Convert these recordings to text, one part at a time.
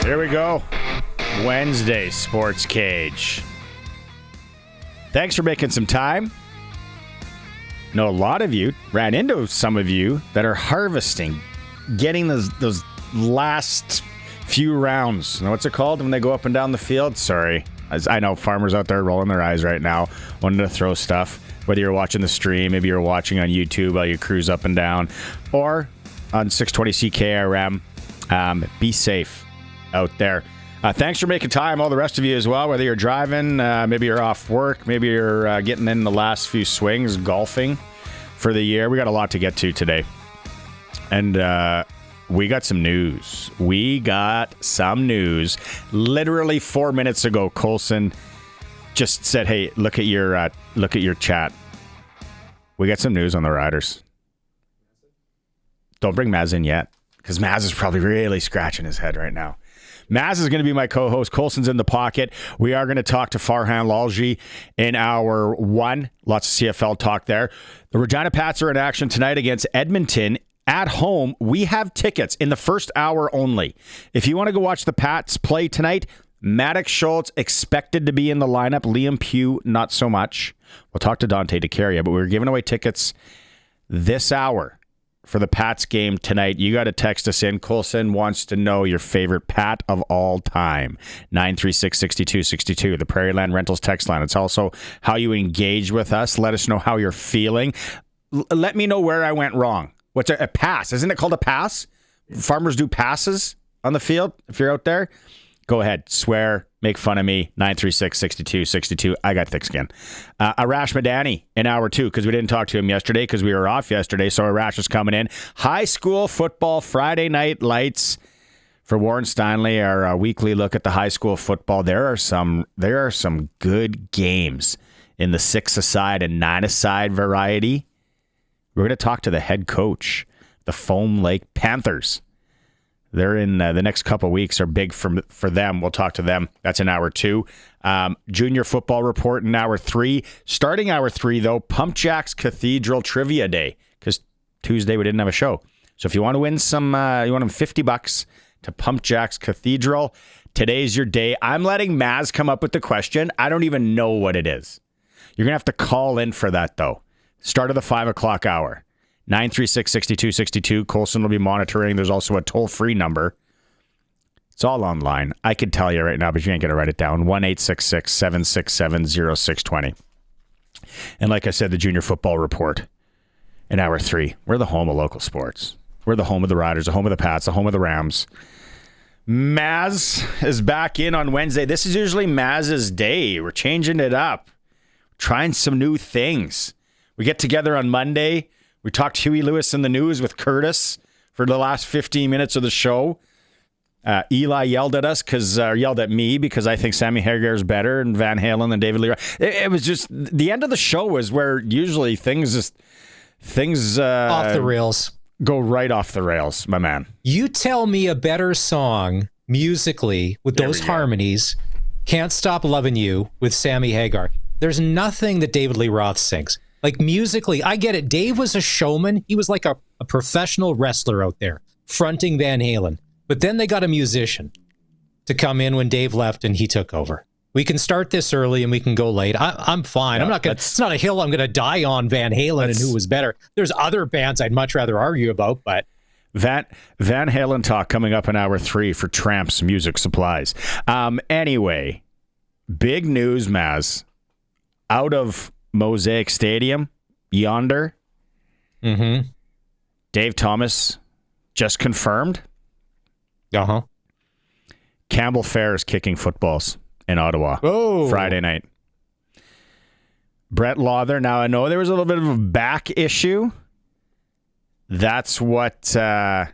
Here we go. Wednesday, SportsCage. Thanks for making some time. Know a lot of you, ran into some of you that are harvesting, getting those last few rounds. You know what's it called when they go up and down the field? Sorry. I know farmers out there rolling their eyes right now, wanting to throw stuff. Whether you're watching the stream, maybe you're watching on YouTube while you cruise up and down, or on 620 CKRM. Be safe out there. Thanks for making time, all the rest of you as well, whether you're driving, maybe you're off work, maybe you're getting in the last few swings, golfing for the year. We got a lot to get to today. And we got some news. Literally 4 minutes ago, Colson just said, hey, look at your chat. We got some news on the Riders. Don't bring Maz in yet, because Maz is probably really scratching his head right now. Maz is going to be my co-host. Colson's in the pocket. We are going to talk to Farhan Lalji in hour one. Lots of CFL talk there. The Regina Pats are in action tonight against Edmonton at home. We have tickets in the first hour only. If you want to go watch the Pats play tonight, Maddox Schultz expected to be in the lineup. Liam Pugh, not so much. We'll talk to Dante DeCaria, but we're giving away tickets this hour for the Pats game tonight. You got to text us in. Colson wants to know your favorite Pat of all time. 936-6262, the Prairie Land Rentals text line. It's also how you engage with us. Let us know how you're feeling. Let me know where I went wrong. What's a pass? Isn't it called a pass? Farmers do passes on the field. If you're out there, go ahead. Swear. Make fun of me. 936-6262. I got thick skin. Arash Madani in hour two, because we didn't talk to him yesterday because we were off yesterday. So Arash is coming in. High school football Friday night lights for Warren Steinley. Our weekly look at the high school football. There are some good games in the 6-a-side and 9-a-side variety. We're going to talk to the head coach, the Foam Lake Panthers. They're in the next couple of weeks are big for them. We'll talk to them. That's in hour two. Junior football report in hour three. Starting hour three, though, Pump Jacks Cathedral Trivia Day, because Tuesday we didn't have a show. So if you want to win some, you want them $50 to Pump Jacks Cathedral, today's your day. I'm letting Maz come up with the question. I don't even know what it is. You're going to have to call in for that, though. Start of the 5 o'clock hour. 936-6262. Colson will be monitoring. There's also a toll-free number. It's all online. I could tell you right now, but you ain't going to write it down. 1-866-767-0620. And like I said, the Junior Football Report in hour three. We're the home of local sports. We're the home of the Riders, the home of the Pats, the home of the Rams. Maz is back in on Wednesday. This is usually Maz's day. We're changing it up. Trying some new things. We get together on Monday. We talked Huey Lewis in the news with Curtis for the last 15 minutes of the show. Eli yelled at me because I think Sammy Hagar is better and Van Halen than David Lee Roth. It was just the end of the show was where usually things off the rails. Go right off the rails, my man. You tell me a better song musically with those harmonies. Can't Stop Loving You with Sammy Hagar. There's nothing that David Lee Roth sings. Like musically, I get it. Dave was a showman. He was like a professional wrestler out there, fronting Van Halen. But then they got a musician to come in when Dave left and he took over. We can start this early and we can go late. I'm fine. I'm not gonna. It's not a hill I'm gonna die on. Van Halen and who was better. There's other bands I'd much rather argue about, but Van Halen talk coming up in hour three for Tramps Music Supplies. Anyway, big news, Maz, out of Mosaic Stadium, yonder. Mm-hmm. Dave Thomas just confirmed. Uh-huh. Campbell Fair is kicking footballs in Ottawa Friday night. Brett Lawther. Now, I know there was a little bit of a back issue. That's what they're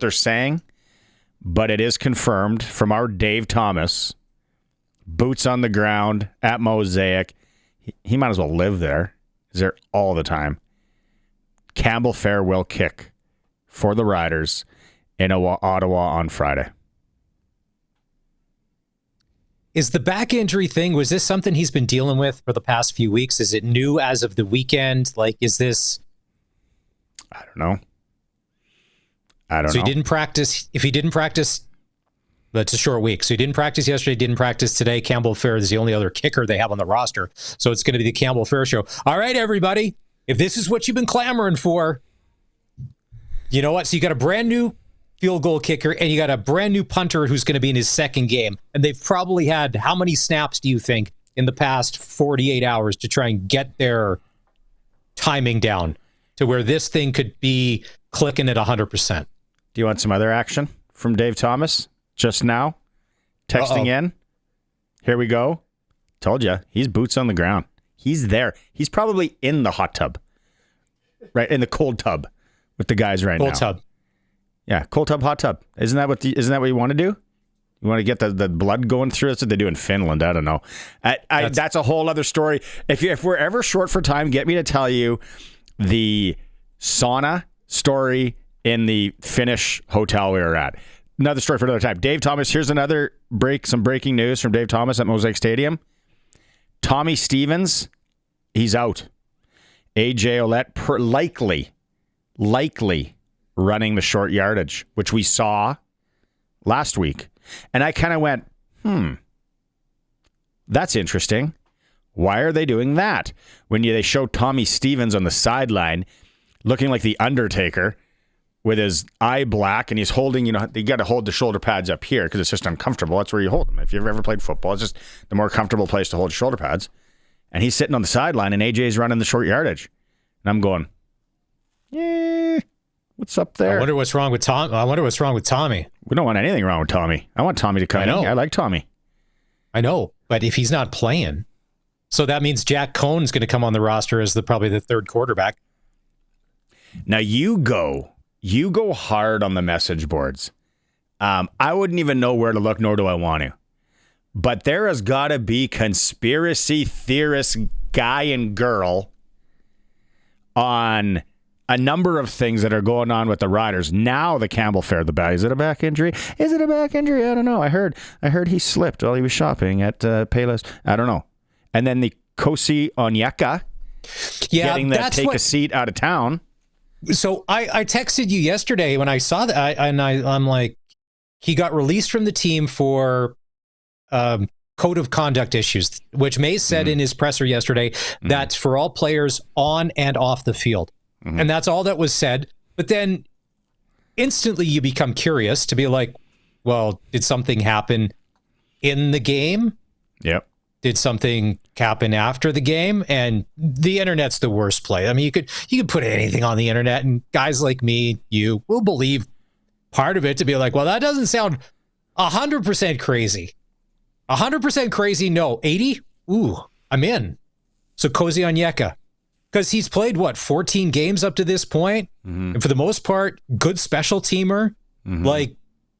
saying. But it is confirmed from our Dave Thomas. Boots on the ground at Mosaic. He might as well live there. He's there all the time. Campbell Fair will kick for the Riders in Ottawa on Friday. Is the back injury thing, was this something he's been dealing with for the past few weeks? Is it new as of the weekend? Like, is this... I don't know. So he didn't practice. If he didn't practice That's a short week. So he didn't practice yesterday, didn't practice today. Campbell Fair is the only other kicker they have on the roster. So it's going to be the Campbell Fair show. All right, everybody. If this is what you've been clamoring for, you know what? So you got a brand new field goal kicker and you got a brand new punter who's going to be in his second game. And they've probably had how many snaps do you think in the past 48 hours to try and get their timing down to where this thing could be clicking at 100%? Do you want some other action from Dave Thomas just now? Texting in. Here we go. Told you, he's boots on the ground. He's there. He's probably in the hot tub, right? In the cold tub with the guys right now. Cold tub. Yeah, cold tub, hot tub. Isn't that what you want to do? You want to get the blood going through? That's what they do in Finland. I don't know. That's a whole other story. If we're ever short for time, get me to tell you the sauna story in the Finnish hotel we were at. Another story for another time. Dave Thomas, here's some breaking news from Dave Thomas at Mosaic Stadium. Tommy Stevens, he's out. AJ Ouellette likely running the short yardage, which we saw last week. And I kind of went, that's interesting. Why are they doing that? When they show Tommy Stevens on the sideline looking like the Undertaker with his eye black, and he's holding, you got to hold the shoulder pads up here because it's just uncomfortable. That's where you hold them. If you've ever played football, it's just the more comfortable place to hold your shoulder pads. And he's sitting on the sideline, and AJ's running the short yardage. And I'm going, what's up there? I wonder what's wrong with Tommy. We don't want anything wrong with Tommy. I want Tommy to come in. I like Tommy. I know, but if he's not playing, so that means Jack Cohn's going to come on the roster as probably the third quarterback. Now you go hard on the message boards. I wouldn't even know where to look, nor do I want to. But there has got to be conspiracy theorist guy and girl on a number of things that are going on with the Riders. Now the Campbell Fair, is it a back injury? Is it a back injury? I don't know. I heard he slipped while he was shopping at Payless. I don't know. And then the Kosi Onyeka getting that take a seat out of town. So I texted you yesterday when I saw that, I'm like, he got released from the team for code of conduct issues, which Mace said in his presser yesterday, that's for all players on and off the field. And that's all that was said. But then instantly you become curious to be like, well, did something happen in the game? Yep. Did something happen after the game? And the internet's the worst place. I mean, you could put anything on the internet, and guys like me, you will believe part of it to be like, well, that doesn't sound 100% crazy. 100% crazy, no. 80? Ooh, I'm in. So Kosi Onyeka, because he's played, 14 games up to this point? And for the most part, good special teamer. Like,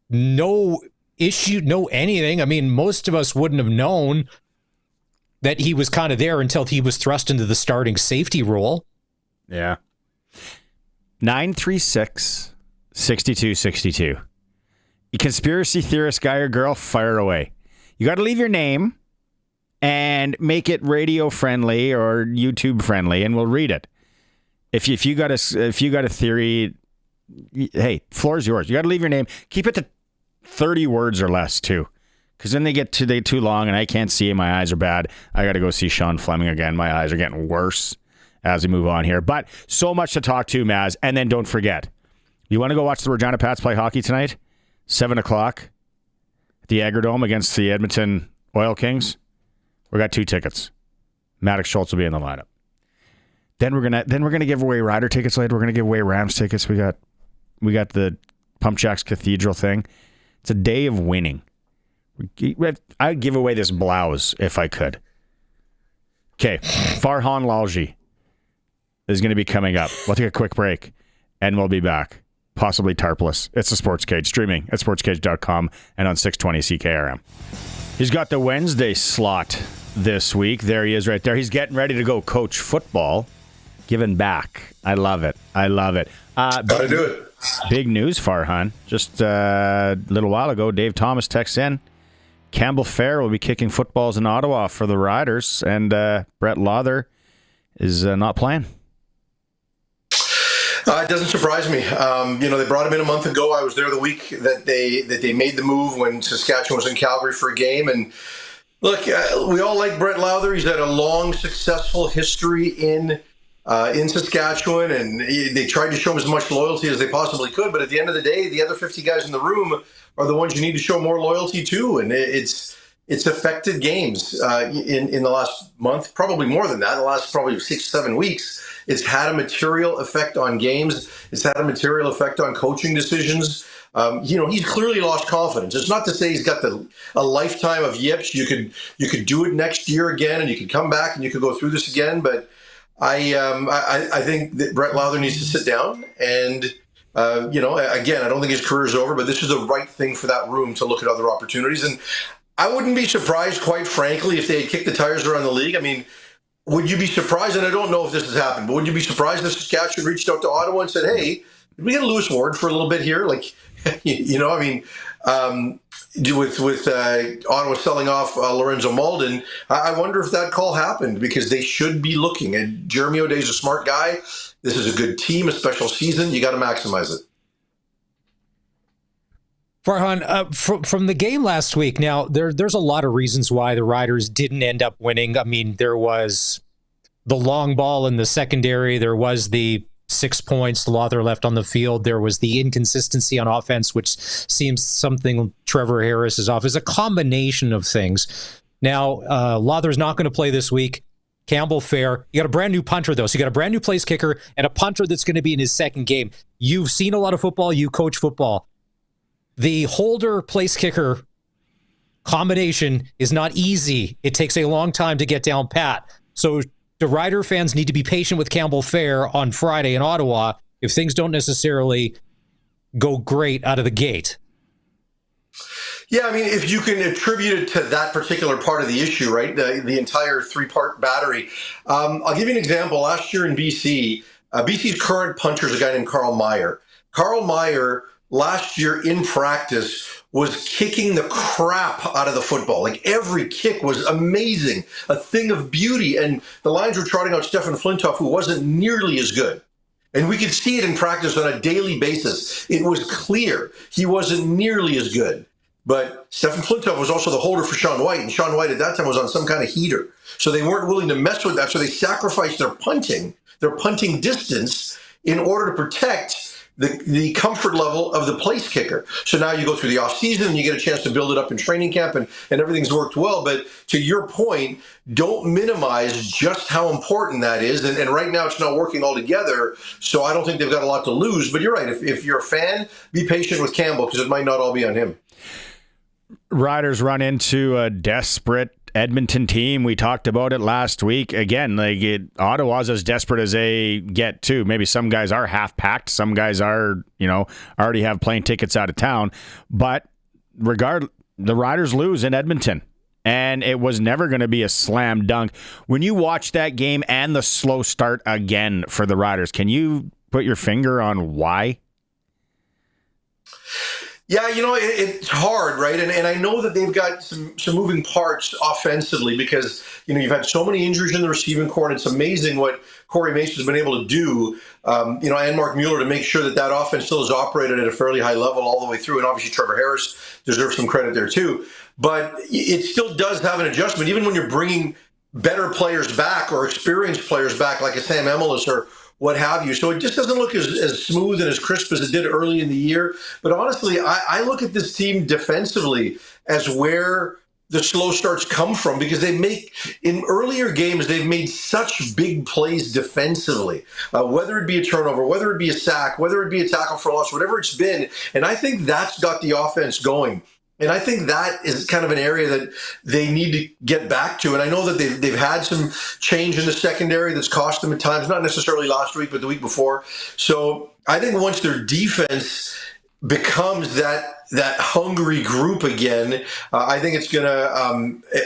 no issue, no anything. I mean, most of us wouldn't have known that he was kind of there until he was thrust into the starting safety role. Yeah. 936-6262. You conspiracy theorist guy or girl, fire away. You got to leave your name and make it radio friendly or YouTube friendly, and we'll read it. If you got a theory, hey, floor's yours. You got to leave your name. Keep it to 30 words or less too. Because then they get too long and I can't see, my eyes are bad. I got to go see Sean Fleming again. My eyes are getting worse as we move on here. But so much to talk to, Maz. And then don't forget, you want to go watch the Regina Pats play hockey tonight? 7 o'clock at the Agrodome against the Edmonton Oil Kings. We got 2 tickets. Maddox Schultz will be in the lineup. Then we're gonna give away Rider tickets later. We're gonna give away Rams tickets. We got the Pump Jacks Cathedral thing. It's a day of winning. I'd give away this blouse if I could. Okay, Farhan Lalji is going to be coming up. We'll take a quick break, and we'll be back. Possibly tarpless. It's the Sports Cage, streaming at sportscage.com and on 620 CKRM. He's got the Wednesday slot this week. There he is right there. He's getting ready to go coach football. Giving back. I love it. Gotta do it. Big news, Farhan. Just a little while ago, Dave Thomas texts in. Campbell Fair will be kicking footballs in Ottawa for the Riders, and Brett Lawther is not playing. It doesn't surprise me. They brought him in a month ago. I was there the week that they made the move when Saskatchewan was in Calgary for a game. And look, we all like Brett Lowther. He's had a long, successful history in Saskatchewan, and they tried to show him as much loyalty as they possibly could. But at the end of the day, the other 50 guys in the room are the ones you need to show more loyalty to, and it's affected games in the last month, probably more than that, the last probably 6-7 weeks. It's had a material effect on games. It's had a material effect on coaching decisions. He's clearly lost confidence. It's not to say he's got a lifetime of yips. You could do it next year again, and you could come back and you could go through this again. But I think that Brett Lowther needs to sit down and, again, I don't think his career is over, but this is the right thing for that room to look at other opportunities. And I wouldn't be surprised, quite frankly, if they had kicked the tires around the league. I mean, would you be surprised, and I don't know if this has happened, but would you be surprised if Saskatchewan reached out to Ottawa and said, hey, did we get a Lewis Ward for a little bit here? Like, with Ottawa selling off Lorenzo Malden, I wonder if that call happened, because they should be looking. And Jeremy O'Day's a smart guy. This is a good team, a special season. You got to maximize it. Farhan, from the game last week, now there's a lot of reasons why the Riders didn't end up winning. I mean, there was the long ball in the secondary. There was the 6 points Lowther left on the field. There was the inconsistency on offense, which seems something Trevor Harris is off. It's a combination of things. Now, Lowther's not going to play this week. Campbell Fair. You got a brand new punter, though. So you got a brand new place kicker and a punter that's going to be in his second game. You've seen a lot of football. You coach football. The holder place kicker combination is not easy. It takes a long time to get down pat. So the Rider fans need to be patient with Campbell Fair on Friday in Ottawa if things don't necessarily go great out of the gate. Yeah, I mean, if you can attribute it to that particular part of the issue, right, the entire three-part battery. I'll give you an example. Last year in BC, BC's current punter is a guy named Carl Meyer. Carl Meyer last year in practice was kicking the crap out of the football. Like, every kick was amazing, a thing of beauty. And the Lions were trotting out Stefan Flintoff, who wasn't nearly as good. And we could see it in practice on a daily basis. It was clear he wasn't nearly as good. But Stefan Flintoff was also the holder for Sean White, and Sean White at that time was on some kind of heater. So they weren't willing to mess with that, so they sacrificed their punting distance in order to protect the comfort level of the place kicker. So now you go through the offseason and you get a chance to build it up in training camp, and everything's worked well. But to your point, don't minimize just how important that is. And right now it's not working altogether, so I don't think they've got a lot to lose. But you're right. If you're a fan, be patient with Campbell, because it might not all be on him. Riders run into a desperate Edmonton team. We talked about it last week. Again, Ottawa's as desperate as they get too. Maybe some guys are half packed. Some guys are, already have plane tickets out of town. But the Riders lose in Edmonton. And it was never going to be a slam dunk. When you watch that game and the slow start again for the Riders, can you put your finger on why? Yeah, it's hard, right? And I know that they've got some moving parts offensively, because, you've had so many injuries in the receiving corps, and it's amazing what Corey Mason's been able to do, and Mark Mueller, to make sure that offense still is operated at a fairly high level all the way through. And obviously Trevor Harris deserves some credit there too. But it still does have an adjustment, even when you're bringing better players back or experienced players back, like a Sam Emilus or what have you. So it just doesn't look as smooth and as crisp as it did early in the year. But honestly, I look at this team defensively as where the slow starts come from, because in earlier games, they've made such big plays defensively, whether it be a turnover, whether it be a sack, whether it be a tackle for loss, whatever it's been. And I think that's got the offense going. And I think that is kind of an area that they need to get back to. And I know that they've had some change in the secondary that's cost them at times, not necessarily last week, but the week before. So I think once their defense becomes that hungry group again, I think it's gonna.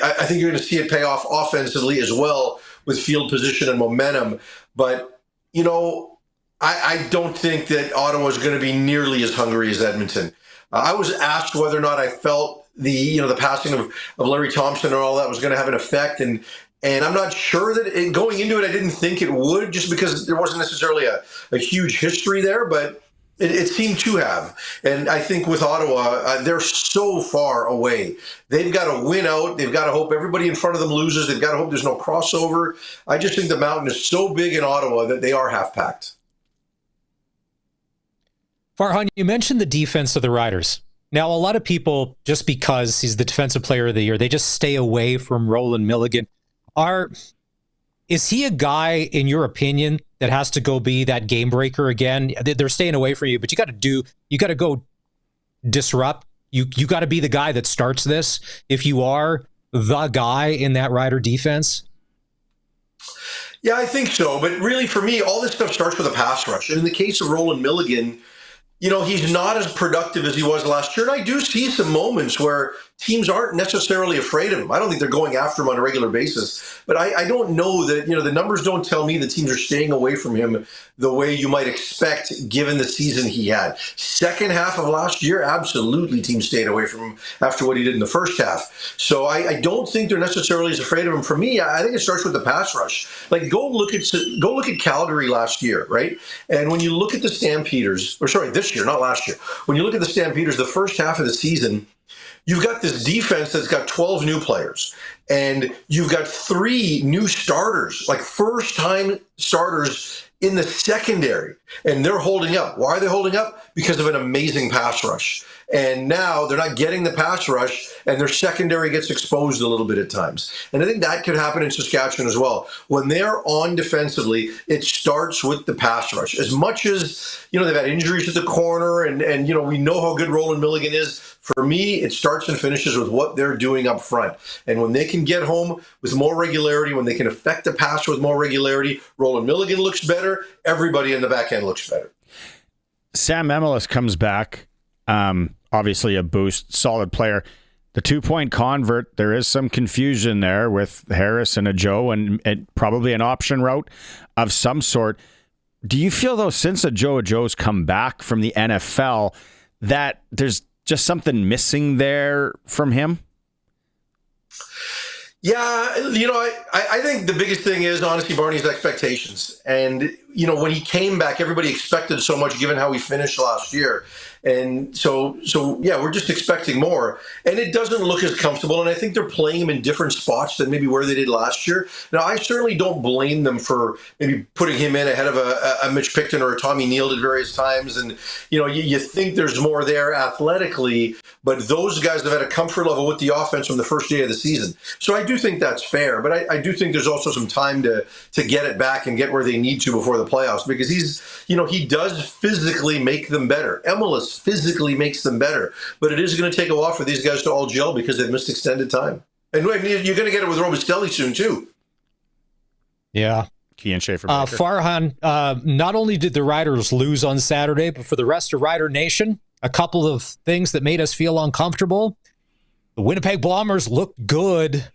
I think you're going to see it pay off offensively as well, with field position and momentum. But I don't think that Ottawa is going to be nearly as hungry as Edmonton. I was asked whether or not I felt the passing of Larry Thompson and all that was going to have an effect, and And I'm not sure that going into it, I didn't think it would, just because there wasn't necessarily a huge history there, but it seemed to have. And I think with Ottawa, they're so far away. They've got to win out. They've got to hope everybody in front of them loses. They've got to hope there's no crossover. I just think the mountain is so big in Ottawa that they are half-packed. Farhan, you mentioned the defense of the Riders. Now, a lot of people, just because he's the Defensive Player of the Year, they just stay away from Roland Milligan. Is he a guy, in your opinion, that has to go be that game breaker again? They're staying away from you, but you got to go disrupt. You got to be the guy that starts this if you are the guy in that Rider defense. Yeah, I think so. But really, for me, all this stuff starts with a pass rush. And in the case of Roland Milligan, he's not as productive as he was last year. And I do see some moments where teams aren't necessarily afraid of him. I don't think they're going after him on a regular basis. But I don't know that, the numbers don't tell me the teams are staying away from him the way you might expect given the season he had. Second half of last year, absolutely teams stayed away from him after what he did in the first half. So I don't think they're necessarily as afraid of him. For me, I think it starts with the pass rush. Like, go look at Calgary last year, right? And when you look at the Stampeders, this year, not last year. When you look at the Stampeders, the first half of the season, you've got this defense that's got 12 new players, and you've got 3 new starters, like first-time starters in the secondary, and they're holding up. Why are they holding up? Because of an amazing pass rush. And now they're not getting the pass rush, and their secondary gets exposed a little bit at times. And I think that could happen in Saskatchewan as well. When they're on defensively, it starts with the pass rush. As much as, they've had injuries at the corner, and we know how good Roland Milligan is. For me, it starts and finishes with what they're doing up front. And when they can get home with more regularity, when they can affect the pass with more regularity, Roland Milligan looks better. Everybody in the back end looks better. Sam Emilus comes back. Obviously a boost, solid player. The 2-point convert, there is some confusion there with Harris and a Joe and probably an option route of some sort. Do you feel, though, since a Joe's come back from the NFL, that there's just something missing there from him? Yeah, I think the biggest thing is, honestly, Barney's expectations. And, when he came back, everybody expected so much given how he finished last year. And so yeah, we're just expecting more. And it doesn't look as comfortable. And I think they're playing him in different spots than maybe where they did last year. Now, I certainly don't blame them for maybe putting him in ahead of a Mitch Picton or a Tommy Neal at various times. And, you think there's more there athletically, but those guys have had a comfort level with the offense from the first day of the season. So I do think that's fair. But I do think there's also some time to get it back and get where they need to before the playoffs, because he does physically make them better. Emilus physically makes them better, but it is going to take a while for these guys to all gel because they've missed extended time. And you're going to get it with Robistelli soon too. Yeah. Kian Schaefer. Farhan, not only did the Riders lose on Saturday, but for the rest of Rider Nation, a couple of things that made us feel uncomfortable. The Winnipeg Bombers looked good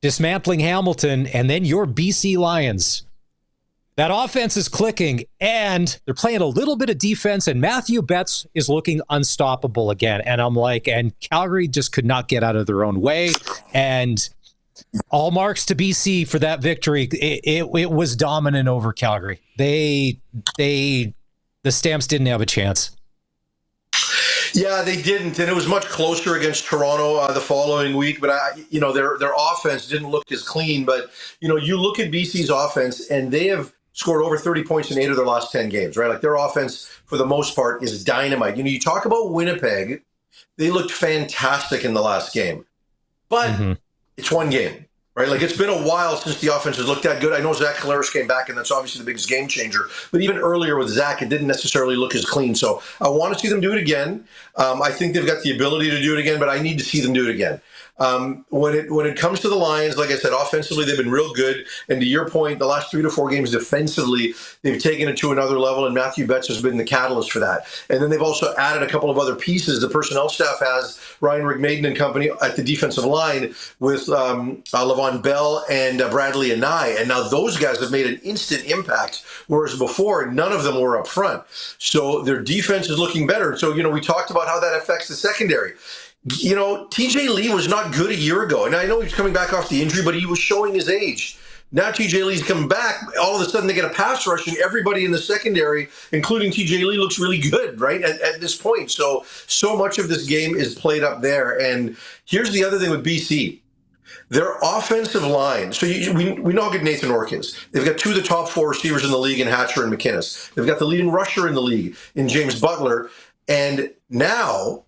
dismantling Hamilton, and then your BC Lions. That offense is clicking, and they're playing a little bit of defense, and Matthew Betts is looking unstoppable again. And I'm like, and Calgary just could not get out of their own way. And all marks to BC for that victory. It was dominant over Calgary. The Stamps didn't have a chance. Yeah, they didn't, and it was much closer against Toronto the following week. But their offense didn't look as clean. But you look at BC's offense, and they have scored over 30 points in 8 of their last 10 games, right? Like, their offense, for the most part, is dynamite. You talk about Winnipeg, they looked fantastic in the last game. But it's one game, right? Like, it's been a while since the offense has looked that good. I know Zach Collaros came back, and that's obviously the biggest game changer. But even earlier with Zach, it didn't necessarily look as clean. So I want to see them do it again. I think they've got the ability to do it again, but I need to see them do it again. When it comes to the Lions, like I said, offensively, they've been real good. And to your point, the last 3 to 4 games defensively, they've taken it to another level, and Matthew Betts has been the catalyst for that. And then they've also added a couple of other pieces. The personnel staff has Ryan Rigmaiden and company at the defensive line with Levon Bell and Bradley Anai. And now those guys have made an instant impact, whereas before, none of them were up front. So their defense is looking better. So, we talked about how that affects the secondary. TJ Lee was not good a year ago. And I know he's coming back off the injury, but he was showing his age. Now TJ Lee's coming back. All of a sudden they get a pass rush, and everybody in the secondary, including TJ Lee, looks really good, right, at this point. So much of this game is played up there. And here's the other thing with BC. Their offensive line, so we know how good Nathan Ork is. They've got two of the top 4 receivers in the league in Hatcher and McInnes. They've got the leading rusher in the league in James Butler. And now,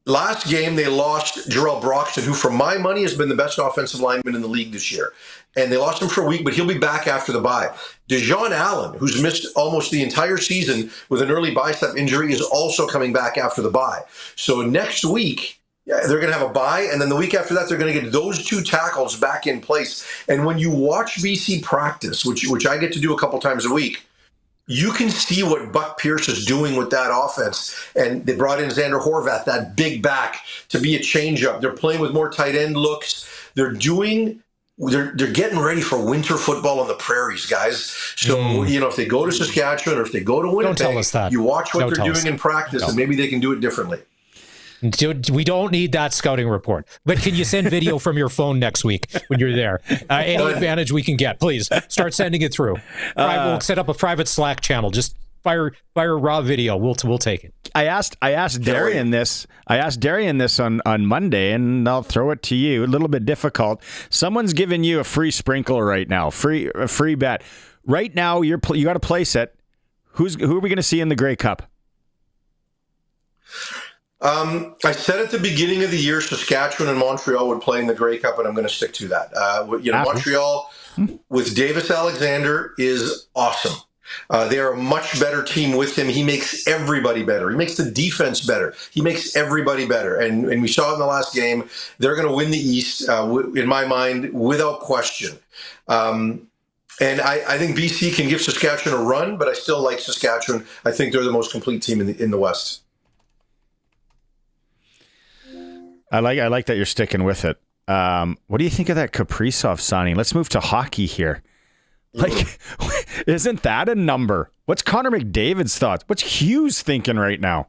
last game, they lost Jarrell Broxton, who, for my money, has been the best offensive lineman in the league this year. And they lost him for a week, but he'll be back after the bye. Dejon Allen, who's missed almost the entire season with an early bicep injury, is also coming back after the bye. So next week, they're going to have a bye, and then the week after that, they're going to get those 2 tackles back in place. And when you watch BC practice, which I get to do a couple times a week, you can see what Buck Pierce is doing with that offense. And they brought in Xander Horvath, that big back, to be a changeup. They're playing with more tight end looks. They're getting ready for winter football on the prairies, guys. So, if they go to Saskatchewan or if they go to Winnipeg, don't tell us that. You watch what they're doing in practice, and maybe they can do it differently. We don't need that scouting report, but can you send video from your phone next week when you're there? Any advantage we can get, please start sending it through. We'll set up a private Slack channel. Just fire raw video. We'll take it. I asked Darian this. I asked Darian this on Monday, and I'll throw it to you. A little bit difficult. Someone's giving you a free sprinkle right now, a free bet. Right now, you got a place it. Who are we going to see in the Grey Cup? I said at the beginning of the year, Saskatchewan and Montreal would play in the Grey Cup, and I'm going to stick to that. Montreal with Davis Alexander is awesome. They are a much better team with him. He makes everybody better. He makes the defense better. He makes everybody better. And we saw it in the last game. They're going to win the East, in my mind, without question. And I think BC can give Saskatchewan a run, but I still like Saskatchewan. I think they're the most complete team in the West. I like that you're sticking with it. What do you think of that Kaprizov signing? Let's move to hockey here. Isn't that a number? What's Connor McDavid's thoughts? What's Hughes thinking right now?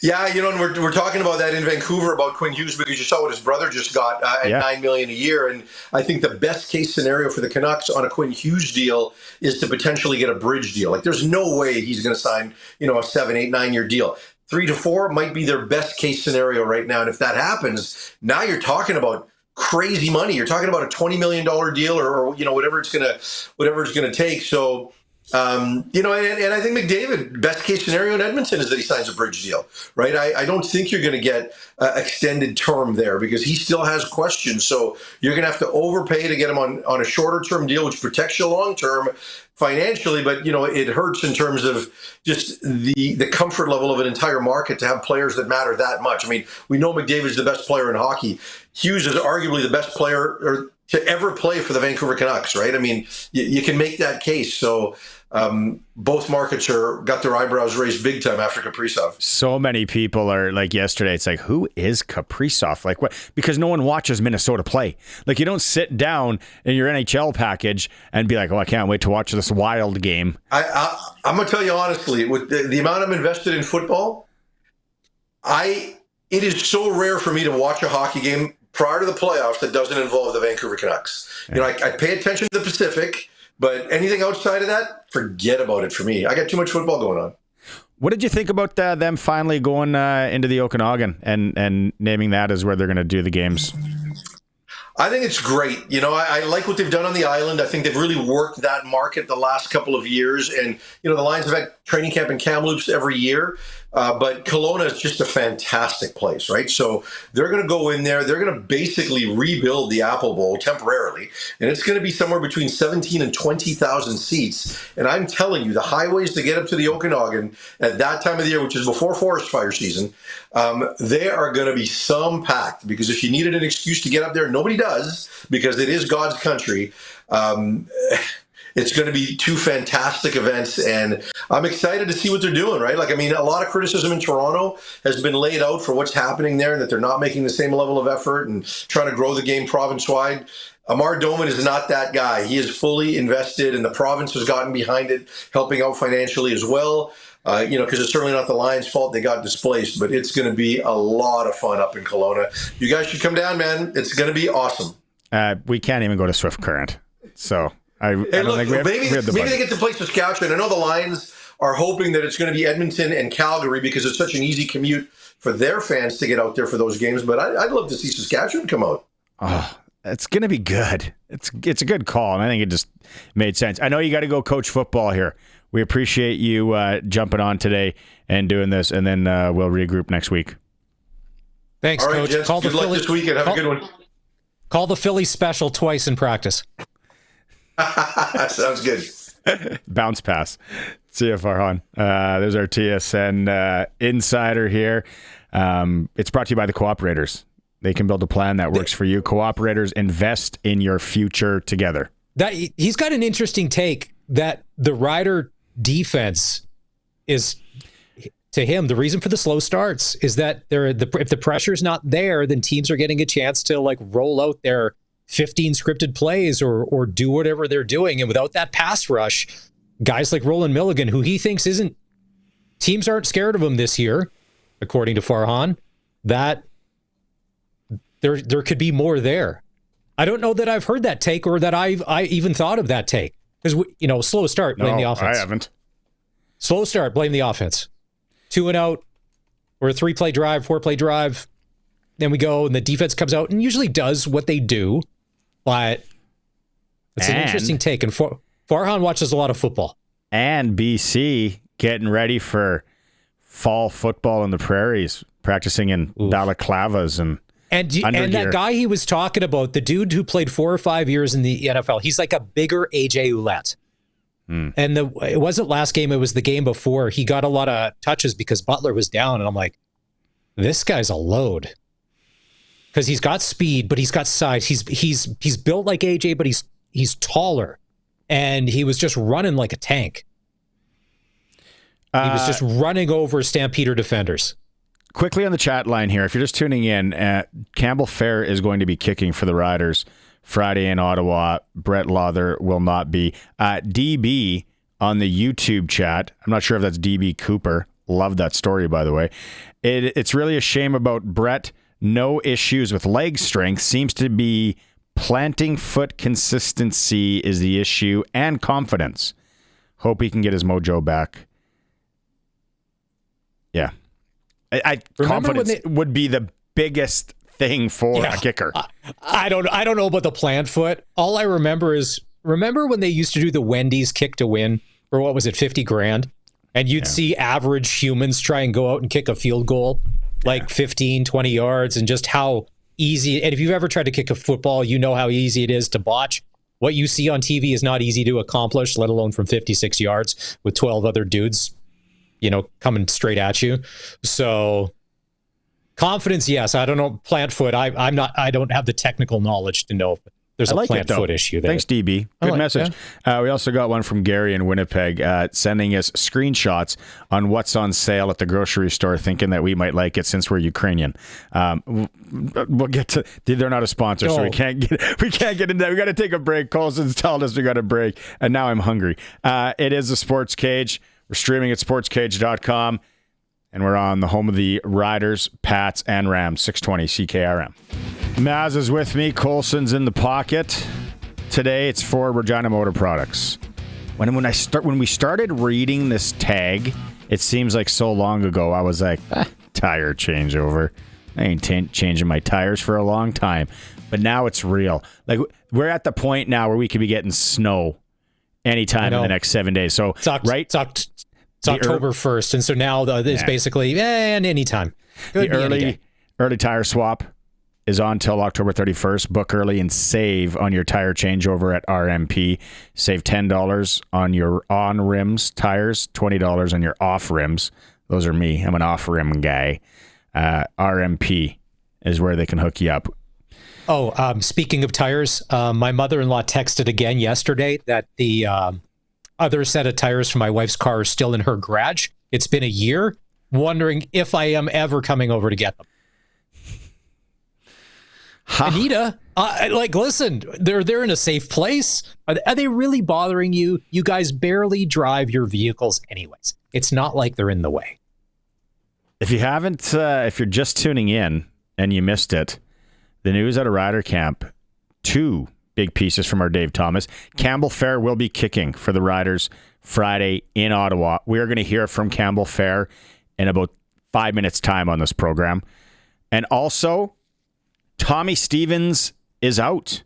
Yeah, and we're talking about that in Vancouver about Quinn Hughes because you saw what his brother just got at $9 million a year, and I think the best case scenario for the Canucks on a Quinn Hughes deal is to potentially get a bridge deal. Like, there's no way he's going to sign, a 7, 8, 9 year deal. 3 to 4 might be their best case scenario right now. And if that happens, now you're talking about crazy money. You're talking about a $20 million deal or whatever it's gonna take. So, and I think McDavid, best case scenario in Edmonton is that he signs a bridge deal, right? I don't think you're going to get extended term there because he still has questions. So you're going to have to overpay to get him on a shorter term deal, which protects you long term financially, but it hurts in terms of just the comfort level of an entire market to have players that matter that much. I mean, we know McDavid's the best player in hockey. Hughes is arguably the best player to ever play for the Vancouver Canucks, right? I mean, you can make that case. So both markets got their eyebrows raised big time after Kaprizov. So many people are like yesterday. It's like, who is Kaprizov? Like what? Because no one watches Minnesota play. Like you don't sit down in your NHL package and be like, oh, I can't wait to watch this Wild game. I'm gonna tell you honestly, with the amount I'm invested in football, it is so rare for me to watch a hockey game prior to the playoffs that doesn't involve the Vancouver Canucks. I pay attention to the Pacific. But anything outside of that, forget about it for me. I got too much football going on. What did you think about them finally going into the Okanagan and naming that as where they're going to do the games? I think it's great. I like what they've done on the island. I think they've really worked that market the last couple of years. And, the Lions have had training camp in Kamloops every year. But Kelowna is just a fantastic place, right? So they're going to go in there. They're going to basically rebuild the Apple Bowl temporarily. And it's going to be somewhere between 17 and 20,000 seats. And I'm telling you, the highways to get up to the Okanagan at that time of the year, which is before forest fire season, they are going to be some packed. Because if you needed an excuse to get up there, nobody does, because it is God's country. It's going to be 2 fantastic events, and I'm excited to see what they're doing, right? A lot of criticism in Toronto has been laid out for what's happening there and that they're not making the same level of effort and trying to grow the game province-wide. Amar Doman is not that guy. He is fully invested, and the province has gotten behind it, helping out financially as well. because it's certainly not the Lions' fault they got displaced, but it's going to be a lot of fun up in Kelowna. You guys should come down, man. It's going to be awesome. We can't even go to Swift Current, so I don't think we have the maybe they get to play Saskatchewan. I know the Lions are hoping that it's going to be Edmonton and Calgary because it's such an easy commute for their fans to get out there for those games. But I'd love to see Saskatchewan come out. Oh, it's going to be good. It's a good call, and I think it just made sense. I know you got to go coach football here. We appreciate you jumping on today and doing this, and then we'll regroup next week. Thanks, All right, Coach. Jets, good luck this weekend. Have a good one. Call the Philly special twice in practice. Sounds good. Bounce pass. See you, Farhan. There's our TSN insider here. It's brought to you by the Cooperators. They can build a plan that works for you. Cooperators, invest in your future together. He's got an interesting take that the Rider defense is, to him, the reason for the slow starts is that if the pressure's not there, then teams are getting a chance to like roll out their 15 scripted plays or do whatever they're doing. And without that pass rush, guys like Roland Milligan, who he thinks teams aren't scared of him this year, according to Farhan, that there could be more there. I don't know that I've heard that take or that I even thought of that take. Because, slow start, blame the offense. I haven't. Slow start, blame the offense. 2 and out, or a 3-play drive, 4-play drive. Then we go, and the defense comes out and usually does what they do. But it's an interesting take. And Farhan watches a lot of football. And BC getting ready for fall football in the prairies, practicing in balaclavas and that guy he was talking about, the dude who played 4 or 5 years in the NFL, he's like a bigger AJ Ouellette. And it wasn't last game, it was the game before. He got a lot of touches because Butler was down, and I'm like, this guy's a load. Because he's got speed, but he's got size. He's built like AJ, but he's taller. And he was just running like a tank. He was just running over Stampeder defenders. Quickly on the chat line here, if you're just tuning in, Campbell Fair is going to be kicking for the Riders Friday in Ottawa. Brett Lawther will not be. DB on the YouTube chat, I'm not sure if that's DB Cooper. Love that story, by the way. It's really a shame about Brett. No issues with leg strength. Seems to be planting foot consistency is the issue, and confidence. Hope he can get his mojo back. Yeah. Confidence would be the biggest thing for a kicker. I don't know about the plant foot. All I remember when they used to do the Wendy's kick to win for what was it, $50,000, and you'd see average humans try and go out and kick a field goal like 15, 20 yards, and just how easy. And if you've ever tried to kick a football, you know how easy it is to botch. What you see on TV is not easy to accomplish, let alone from 56 yards with 12 other dudes, coming straight at you. So confidence, yes. I don't know plant foot. I don't have the technical knowledge to know if there's a plant foot issue there. Thanks, DB. Good message. We also got one from Gary in Winnipeg sending us screenshots on what's on sale at the grocery store, thinking that we might like it since we're Ukrainian. We'll get to. They're not a sponsor, so we can't get into that. We got to take a break. Colson's telling us we got a break, and now I'm hungry. It is the Sports Cage. We're streaming at sportscage.com, and we're on the home of the Riders, Pats, and Rams, 620 CKRM. Maz is with me. Colson's in the pocket. Today, it's for Regina Motor Products. When we started reading this tag, it seems like so long ago. I was like, tire changeover. I ain't changing my tires for a long time. But now it's real. Like, we're at the point now where we could be getting snow anytime in the next 7 days. So, It's October 1st, and so now it's basically anytime. The early tire swap is on till October 31st. Book early and save on your tire changeover at RMP. Save $10 on your on rims tires, $20 on your off rims. Those are me. I'm an off rim guy. RMP is where they can hook you up. Speaking of tires, my mother-in-law texted again yesterday that the other set of tires for my wife's car are still in her garage. It's been a year, wondering if I am ever coming over to get them. Anita, listen, they're in a safe place. Are they really bothering you? You guys barely drive your vehicles anyways. It's not like they're in the way. If you haven't, if you're just tuning in and you missed it, the news out of Ryder Camp, 2 big pieces from our Dave Thomas. Campbell Fair will be kicking for the Riders Friday in Ottawa. We are going to hear from Campbell Fair in about 5 minutes' time on this program. And also, Tommy Stevens is out.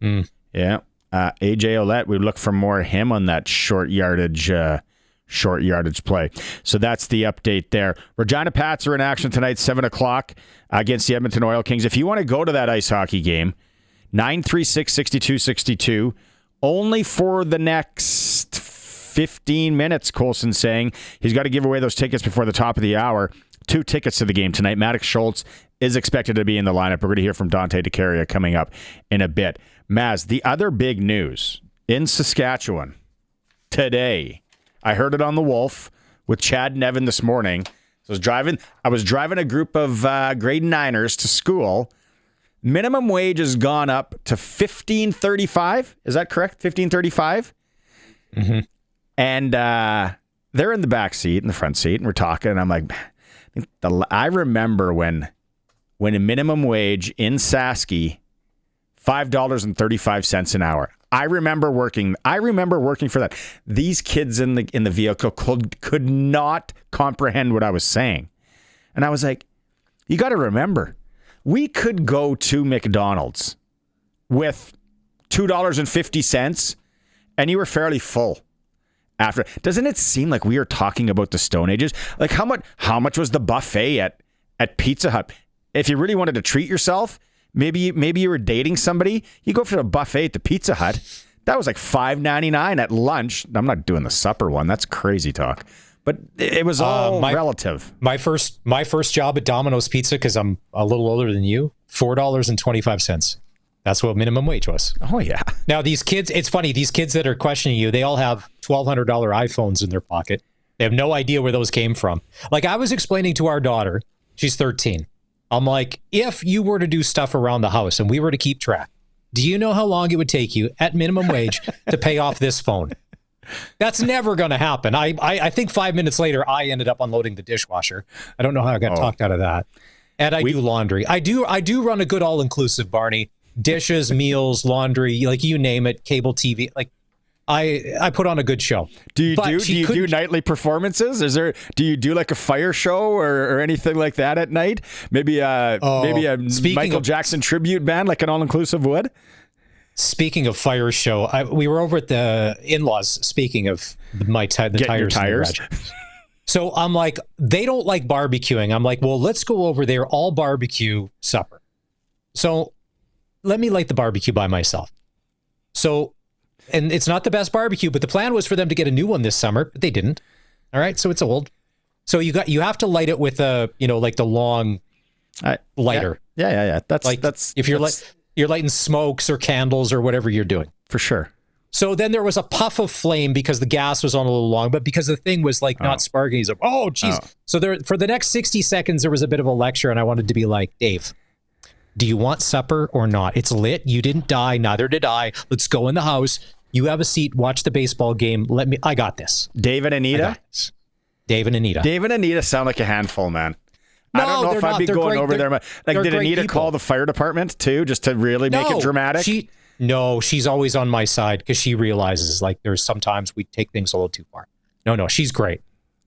Yeah. AJ Ouellette, we look for more of him on that short yardage play. So that's the update there. Regina Pats are in action tonight, 7 o'clock against the Edmonton Oil Kings. If you want to go to that ice hockey game, 936-6262, only for the next 15 minutes, Colson's saying. He's got to give away those tickets before the top of the hour. 2 tickets to the game tonight. Maddox Schultz is expected to be in the lineup. We're going to hear from Dante DeCaria coming up in a bit. Maz, the other big news in Saskatchewan today, I heard it on the Wolf with Chad and Evan this morning. So I was driving a group of grade 9ers to school. Minimum wage has gone up to $15.35. Is that correct? $15.35? Mm-hmm. And they're in the back seat, in the front seat, and we're talking, and I'm like, I remember when a minimum wage in Sasky, $5.35 an hour. I remember working for that. These kids in the vehicle could not comprehend what I was saying. And I was like, you got to remember, we could go to McDonald's with $2.50 and you were fairly full. After, doesn't it seem like we are talking about the Stone Ages? Like how much was the buffet at Pizza Hut? If you really wanted to treat yourself, maybe you were dating somebody, you go for the buffet at the Pizza Hut. That was like $5.99 at lunch. I'm not doing the supper one. That's crazy talk. But it was all relative. My first job at Domino's Pizza, because I'm a little older than you, $4.25. That's what minimum wage was. Oh, yeah. Now, these kids, it's funny, these kids that are questioning you, they all have $1,200 iPhones in their pocket. They have no idea where those came from. Like I was explaining to our daughter, she's 13. I'm like, if you were to do stuff around the house and we were to keep track, do you know how long it would take you at minimum wage to pay off this phone? That's never going to happen. I think 5 minutes later, I ended up unloading the dishwasher. I don't know how I got talked out of that. And I do laundry. I do run a good all-inclusive, Barney. Dishes, meals, laundry, like you name it, cable TV. Like I put on a good show. Do you do nightly performances? Do you do like a fire show or anything like that at night? Maybe a Michael Jackson tribute band, like an all-inclusive would? Speaking of fire show, we were over at the in-laws. Speaking of the tires. So I'm like, they don't like barbecuing. I'm like, well, let's go over there, all barbecue supper. So let me light the barbecue by myself. So, and it's not the best barbecue, but the plan was for them to get a new one this summer, but they didn't. All right, so it's old. So you have to light it with a, like the long lighter. Yeah. That's if you're lighting smokes or candles or whatever you're doing. For sure. So then there was a puff of flame because the gas was on a little long, but because the thing was like not sparking, he's like, oh, geez. Oh. So there, for the next 60 seconds, there was a bit of a lecture, and I wanted to be like, Dave, do you want supper or not? It's lit. You didn't die. Neither did I. Let's go in the house. You have a seat. Watch the baseball game. I got this. Dave and Anita? Dave and Anita. Dave and Anita sound like a handful, man. No, I don't know if I'd be going over there. Like, did Anita call the fire department too, just to really make it dramatic? She's always on my side because she realizes like there's sometimes we take things a little too far. No, she's great.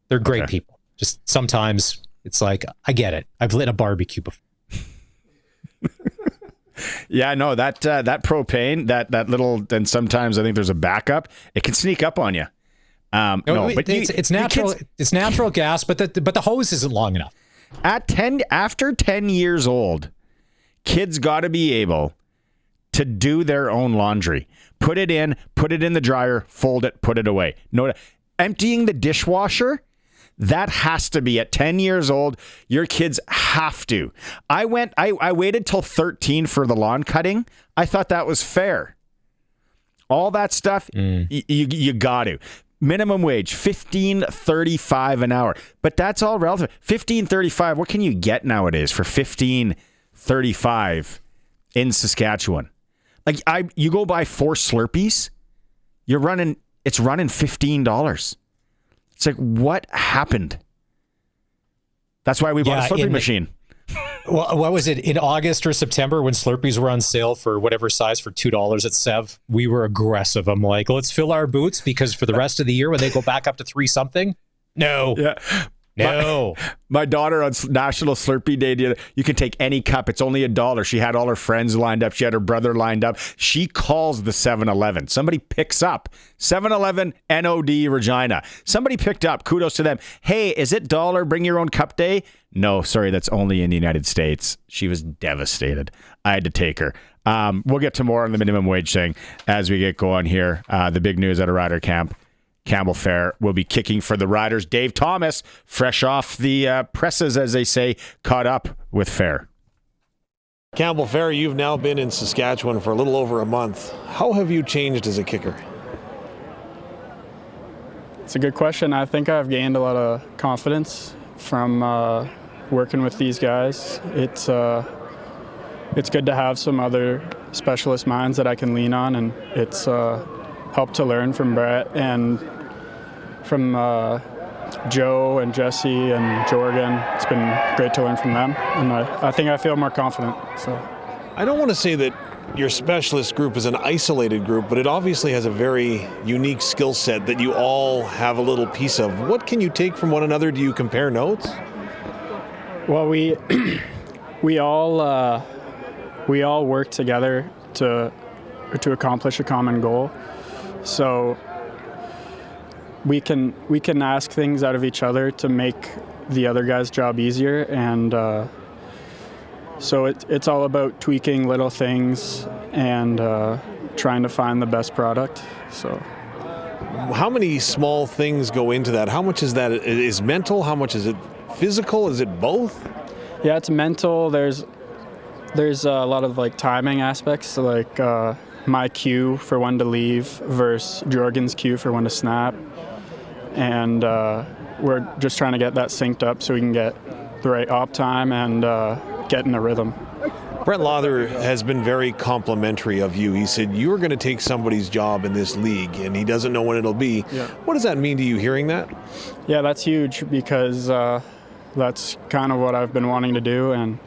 They're great people. Just sometimes it's like, I get it. I've lit a barbecue before. Yeah, no, that propane, that little, and sometimes I think there's a backup. It can sneak up on you. But it's natural. It's natural gas, but the hose isn't long enough. After 10 years old, kids got to be able to do their own laundry. Put it in the dryer, fold it, put it away. No, emptying the dishwasher. That has to be at 10 years old. Your kids have to. I waited till 13 for the lawn cutting. I thought that was fair. All that stuff, you got to. Minimum wage, $15.35 an hour. But that's all relative. $15.35, what can you get nowadays for $15.40? $35 in Saskatchewan. Like you go buy 4 Slurpees, it's running $15. It's like, what happened? That's why we bought a Slurpee machine. Well, what was it, in August or September when Slurpees were on sale for whatever size for $2 at Sev? We were aggressive. I'm like, let's fill our boots, because for the rest of the year when they go back up to 3 something, no. Yeah. No. My daughter on National Slurpee Day, you can take any cup. It's only $1. She had all her friends lined up. She had her brother lined up. She calls the 7-Eleven. Somebody picks up. 7-Eleven, NOD, Regina. Somebody picked up. Kudos to them. Hey, is it $1 bring your own cup day? No, sorry, that's only in the United States. She was devastated. I had to take her. We'll get to more on the minimum wage thing as we get going here. The big news at a rider camp. Campbell Fair will be kicking for the Riders. Dave Thomas, fresh off the presses, as they say, caught up with Fair. Campbell Fair, you've now been in Saskatchewan for a little over a month. How have you changed as a kicker? It's a good question. I think I've gained a lot of confidence from working with these guys. It's good to have some other specialist minds that I can lean on, and it's helped to learn from Brett and from Joe and Jesse and Jorgen. It's been great to learn from them, and I think I feel more confident. So, I don't want to say that your specialist group is an isolated group, but it obviously has a very unique skill set that you all have a little piece of. What can you take from one another? Do you compare notes? Well, we all work together to accomplish a common goal. So we can ask things out of each other to make the other guy's job easier, and so it's all about tweaking little things and trying to find the best product. So, how many small things go into that? How much is that is mental? How much is it physical? Is it both? Yeah, it's mental. There's a lot of like timing aspects, so like my cue for when to leave versus Jorgen's cue for when to snap. And we're just trying to get that synced up so we can get the right op time and get in a rhythm. Brett Lather has been very complimentary of you. He said you are going to take somebody's job in this league, and he doesn't know when it'll be. Yeah. What does that mean to you, hearing that? Yeah, that's huge, because that's kind of what I've been wanting to do, and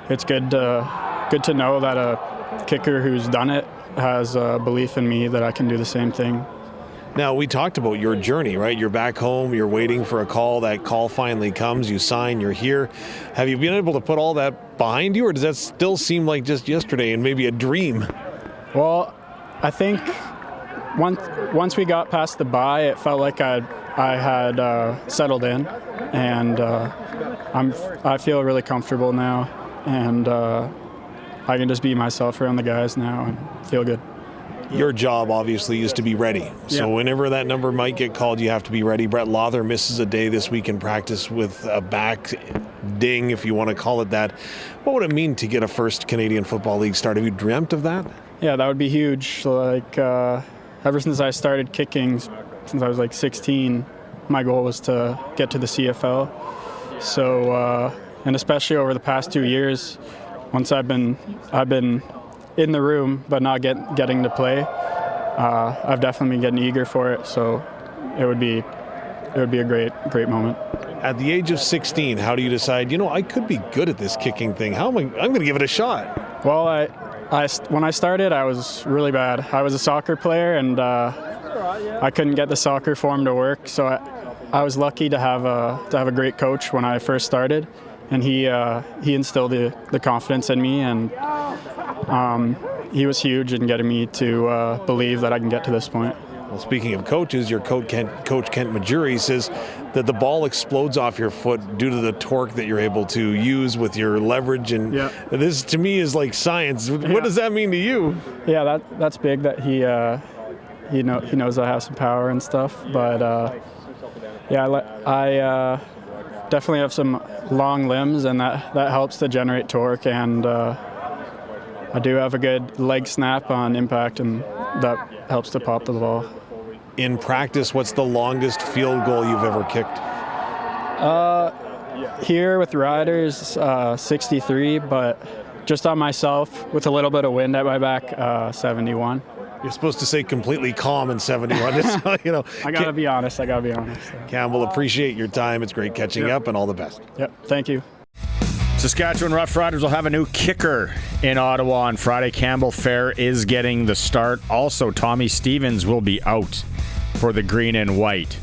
it's good to know that a kicker who's done it has a belief in me that I can do the same thing. Now, we talked about your journey, right? You're back home, you're waiting for a call, that call finally comes, you sign, you're here. Have you been able to put all that behind you, or does that still seem like just yesterday and maybe a dream? Well, I think once we got past the bye, it felt like I had settled in, and I feel really comfortable now, and I can just be myself around the guys now and feel good. Your job obviously is to be ready. So whenever that number might get called, you have to be ready. Brett Lather misses a day this week in practice with a back ding, if you want to call it that. What would it mean to get a first Canadian Football League start? Have you dreamt of that? Yeah, that would be huge. Like ever since I started kicking, since I was like 16, my goal was to get to the CFL. So, and especially over the past 2 years, once I've been in the room but not getting to play, I've definitely been getting eager for it. So it would be a great moment. At the age of 16, how do you decide, I could be good at this kicking thing? I'm going to give it a shot? Well, when I started, I was really bad. I was a soccer player, and I couldn't get the soccer form to work. So I was lucky to have a great coach when I first started, and he instilled the confidence in me, and he was huge in getting me to believe that I can get to this point. Well, speaking of coaches, your coach Kent Majuri says that the ball explodes off your foot due to the torque that you're able to use with your leverage, and this to me is like science. What does that mean to you? Yeah, that's big that he knows I have some power and stuff, but I definitely have some long limbs, and that helps to generate torque, and I do have a good leg snap on impact, and that helps to pop the ball. In practice, what's the longest field goal you've ever kicked? Here with Riders, 63, but just on myself with a little bit of wind at my back, 71. You're supposed to say completely calm in 71. So, I got to be honest. Campbell, appreciate your time. It's great catching up, and all the best. Yep. Thank you. Saskatchewan Roughriders will have a new kicker in Ottawa on Friday. Campbell Fair is getting the start. Also, Tommy Stevens will be out for the green and white.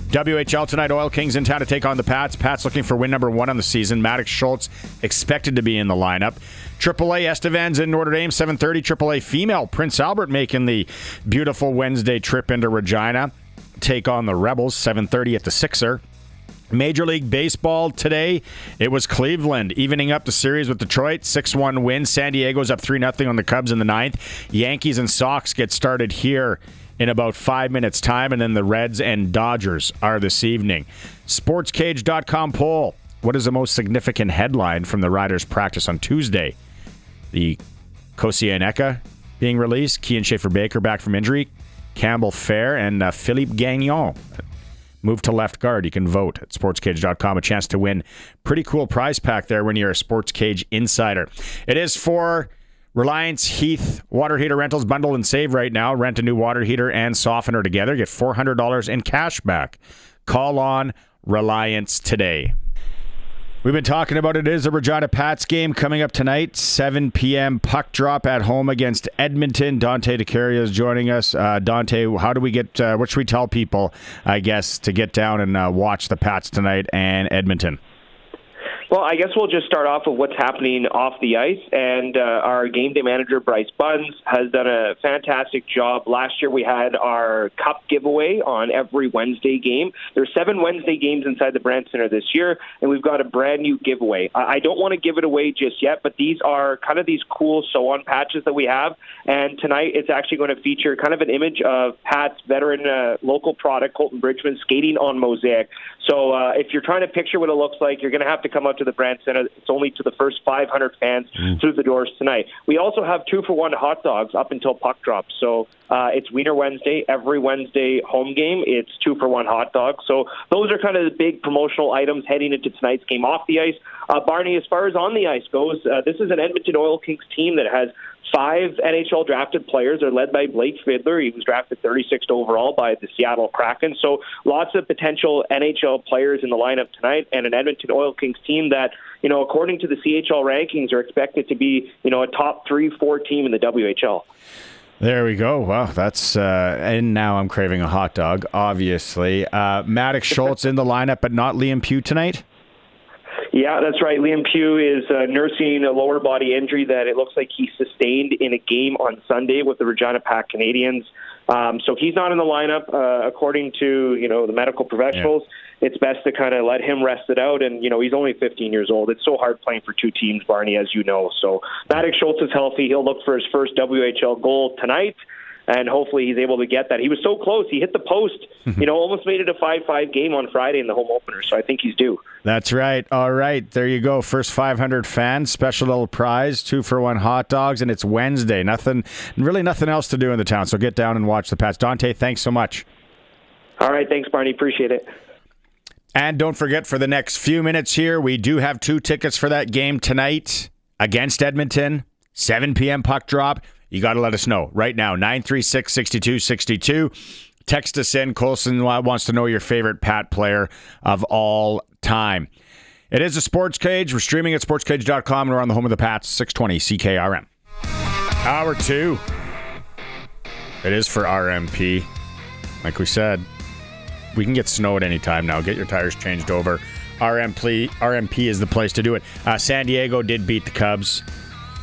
WHL tonight, Oil Kings in town to take on the Pats. Pats looking for win number 1 on the season. Maddox Schultz expected to be in the lineup. AAA Estevans in Notre Dame, 7:30. AAA female Prince Albert making the beautiful Wednesday trip into Regina. Take on the Rebels, 7:30 at the Sixer. Major League Baseball today, it was Cleveland evening up the series with Detroit, 6-1 win. San Diego's up 3-0 on the Cubs in the 9th. Yankees and Sox get started here in about 5 minutes' time, and then the Reds and Dodgers are this evening. SportsCage.com poll. What is the most significant headline from the Riders' practice on Tuesday? The Koscielny being released, Kian Schaefer-Baker back from injury, Campbell Fair, and Philippe Gagnon move to left guard. You can vote at SportsCage.com. A chance to win pretty cool prize pack there when you're a SportsCage insider. It is for Reliance Heath Water Heater Rentals. Bundle and save right now. Rent a new water heater and softener together. Get $400 in cash back. Call on Reliance today. We've been talking about it. It is a Regina Pats game coming up tonight, 7 p.m. puck drop at home against Edmonton. Dante DeCaria is joining us. Dante, how do we get, what should we tell people, I guess, to get down and watch the Pats tonight and Edmonton? Well, I guess we'll just start off with what's happening off the ice, and our game day manager, Bryce Buns, has done a fantastic job. Last year we had our cup giveaway on every Wednesday game. There's 7 Wednesday games inside the Brandt Center this year, and we've got a brand new giveaway. I don't want to give it away just yet, but these are kind of these cool sew-on patches that we have, and tonight it's actually going to feature kind of an image of Pat's veteran local product, Colton Bridgman, skating on Mosaic. So if you're trying to picture what it looks like, you're going to have to come out to the Brandt Center. It's only to the first 500 fans through the doors tonight. We also have 2-for-1 hot dogs up until puck drop. So it's Wiener Wednesday. Every Wednesday home game, it's 2-for-1 hot dogs. So those are kind of the big promotional items heading into tonight's game off the ice. Barney, as far as on the ice goes, this is an Edmonton Oil Kings team that has 5 NHL drafted players. They're led by Blake Fiedler. He was drafted 36th overall by the Seattle Kraken. So lots of potential NHL players in the lineup tonight, and an Edmonton Oil Kings team that, according to the CHL rankings, are expected to be, a top 3-4 team in the WHL. There we go. Wow, that's and now I'm craving a hot dog, obviously. Maddox Schultz in the lineup, but not Liam Pugh tonight? Yeah, that's right. Liam Pugh is nursing a lower body injury that it looks like he sustained in a game on Sunday with the Regina Pack Canadians. So he's not in the lineup. According to the medical professionals, it's best to kind of let him rest it out. And he's only 15 years old. It's so hard playing for 2 teams, Barney, as you know. So Maddox Schultz is healthy. He'll look for his first WHL goal tonight. And hopefully he's able to get that. He was so close. He hit the post, almost made it a 5-5 game on Friday in the home opener. So I think he's due. That's right. All right. There you go. First 500 fans, special little prize, 2-for-1 hot dogs, and it's Wednesday. Really nothing else to do in the town. So get down and watch the Pats. Dante, thanks so much. All right. Thanks, Barney. Appreciate it. And don't forget, for the next few minutes here, we do have 2 tickets for that game tonight against Edmonton, 7 p.m. puck drop. You got to let us know right now, 936-6262. Text us in. Colson wants to know your favorite Pat player of all time. It is a Sports Cage. We're streaming at sportscage.com, and we're on the home of the Pats, 620 CKRM. Hour 2. It is for RMP. Like we said, we can get snow at any time now. Get your tires changed over. RMP is the place to do it. San Diego did beat the Cubs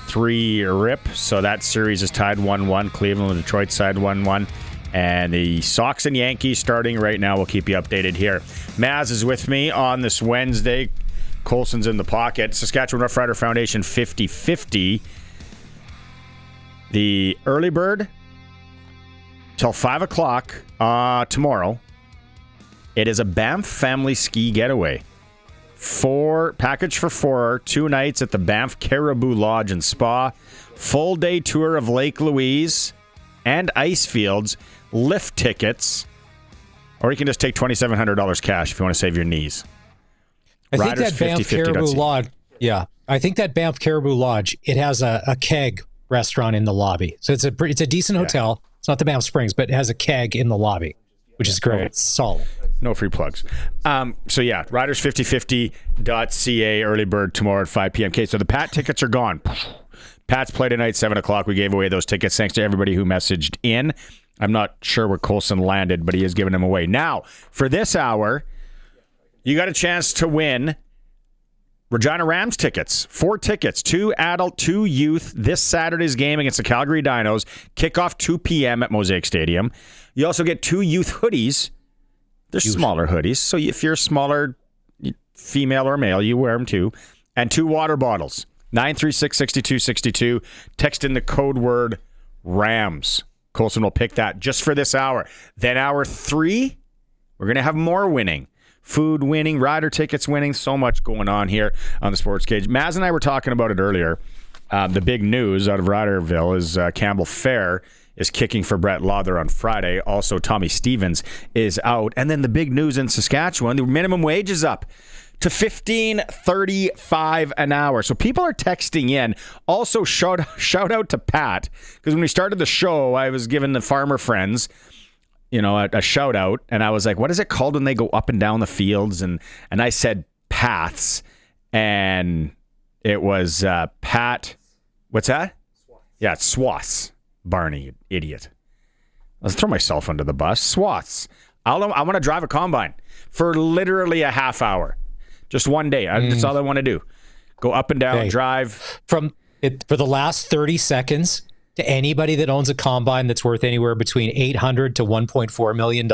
3-rip, so that series is tied 1-1. Cleveland and Detroit side 1-1. And the Sox and Yankees starting right now. We'll keep you updated here. Maz is with me on this Wednesday. Colson's in the pocket. Saskatchewan Roughrider Foundation 50-50. The early bird till 5 o'clock tomorrow. It is a Banff family ski getaway. Package for 4, 2 nights at the Banff Caribou Lodge and Spa. Full day tour of Lake Louise and ice fields. Lift tickets. Or you can just take $2,700 cash if you want to save your knees. I think that Banff Caribou Lodge, I think that Banff Caribou Lodge, it has a keg restaurant in the lobby. So it's a decent hotel. It's not the Banff Springs, but it has a keg in the lobby, which is great. It's solid. No free plugs. So yeah, riders5050.ca, early bird tomorrow at 5 p.m. Okay, so the Pat tickets are gone. Pat's play tonight, 7 o'clock. We gave away those tickets. Thanks to everybody who messaged in. I'm not sure where Colson landed, but he has given them away. Now, for this hour, you got a chance to win Regina Rams tickets. 4 tickets, 2 adult, 2 youth. This Saturday's game against the Calgary Dinos. Kickoff 2 p.m. at Mosaic Stadium. You also get 2 youth hoodies. They're smaller hoodies, so if you're smaller, female or male, you wear them too. And 2 water bottles. 936-6262. Text in the code word RAMS. Colson will pick that just for this hour. Then hour 3, we're going to have more winning. Food winning, rider tickets winning, so much going on here on the Sports Cage. Maz and I were talking about it earlier. The big news out of Riderville is Campbell Fair is kicking for Brett Lawther on Friday. Also, Tommy Stevens is out. And then the big news in Saskatchewan, the minimum wage is up to $15.35 an hour. So people are texting in. Also, shout out to Pat, because when we started the show, I was giving the farmer friends, a shout out, and I was like, what is it called when they go up and down the fields? And I said paths, and it was Pat. What's that? Yeah, it's swaths. Barney, idiot. Let's throw myself under the bus. Swaths. I want to drive a combine for literally a half hour. Just one day. That's all I want to do. Go up and down, drive. For the last 30 seconds, to anybody that owns a combine that's worth anywhere between $800 to $1.4 million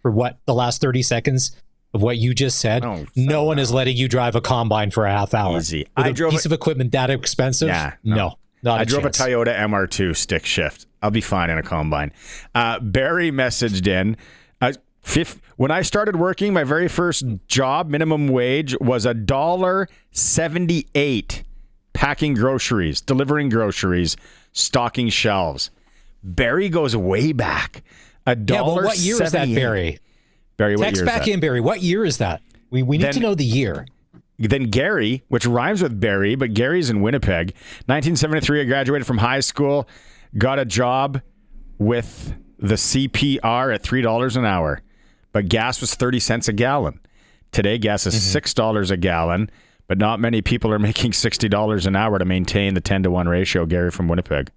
for what the last 30 seconds of what you just said, no one is letting you drive a combine for a half hour. Easy. With a piece of equipment that expensive? Yeah, no. I drove a Toyota MR2 stick shift. I'll be fine in a combine. Barry messaged in, when I started working, my very first job, minimum wage, was $1.78 packing groceries, delivering groceries, stocking shelves. Barry goes way back. $1.78. Yeah, but what year is that, Barry? Barry, what Text year is back that? in, Barry. What year is that? We need to know the year. Then Gary, which rhymes with Barry, but Gary's in Winnipeg. 1973, I graduated from high school, got a job with the CPR at $3 an hour, but gas was 30 cents a gallon. Today, gas is $6 a gallon, but not many people are making $60 an hour to maintain the 10-to-1 ratio. Gary from Winnipeg.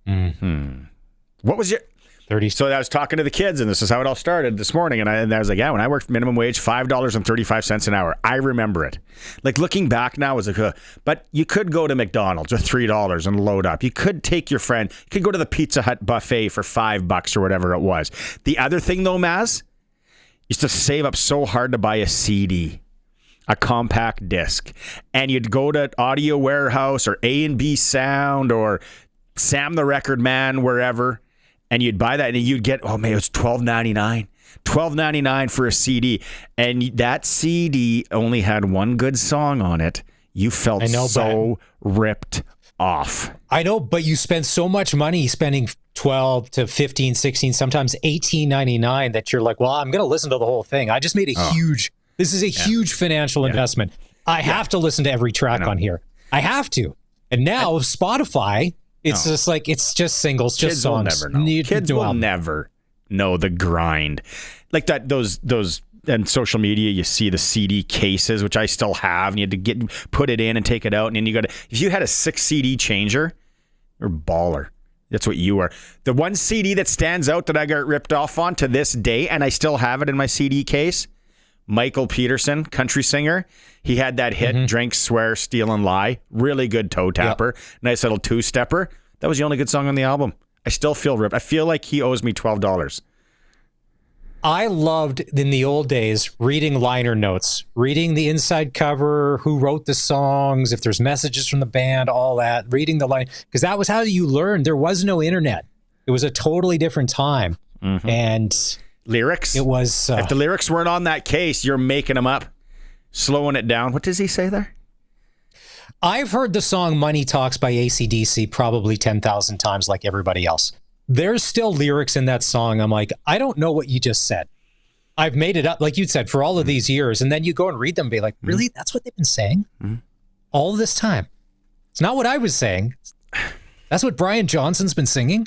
What was your... 30. So I was talking to the kids, and this is how it all started this morning. And I was like, when I worked minimum wage, $5.35 an hour. I remember it. Like, looking back now, it's like, but you could go to McDonald's with $3 and load up. You could take your friend. You could go to the Pizza Hut buffet for $5 or whatever it was. The other thing, though, Maz, is to save up so hard to buy a CD, a compact disc. And you'd go to Audio Warehouse or A&B Sound or Sam the Record Man, wherever, and you'd buy that, and you'd get, it was $12.99. $12.99 for a CD. And that CD only had one good song on it. You felt ripped off. I know, but you spend so much money spending $12 to $15, $16, sometimes $18.99 that you're like, well, I'm going to listen to the whole thing. I just made this is a huge financial investment. I have to listen to every track on here. I have to. And now Spotify... It's just like, it's just singles, just songs. Will never know. Kids will never know the grind. Like that, those, and social media, you see the CD cases, which I still have, and you had to put it in and take it out. And then you got to, if you had a 6 CD changer, you're a baller. That's what you are. The one CD that stands out that I got ripped off on to this day, and I still have it in my CD case, Michael Peterson, country singer. He had that hit, Drink, Swear, Steal, and Lie. Really good toe tapper. Nice little two-stepper. That was the only good song on the album. I still feel ripped. I feel like he owes me $12. I loved, in the old days, reading liner notes, reading the inside cover, who wrote the songs, if there's messages from the band, all that, reading the line, because that was how you learned. There was no internet. It was a totally different time. And... lyrics? It was... if the lyrics weren't on that case, you're making them up. Slowing it down. What does he say there? I've heard the song Money Talks by AC/DC probably 10,000 times like everybody else. There's still lyrics in that song. I'm like, I don't know what you just said. I've made it up, like you said, for all of these years. And then you go and read them and be like, really? That's what they've been saying? All this time. It's not what I was saying. That's what Brian Johnson's been singing.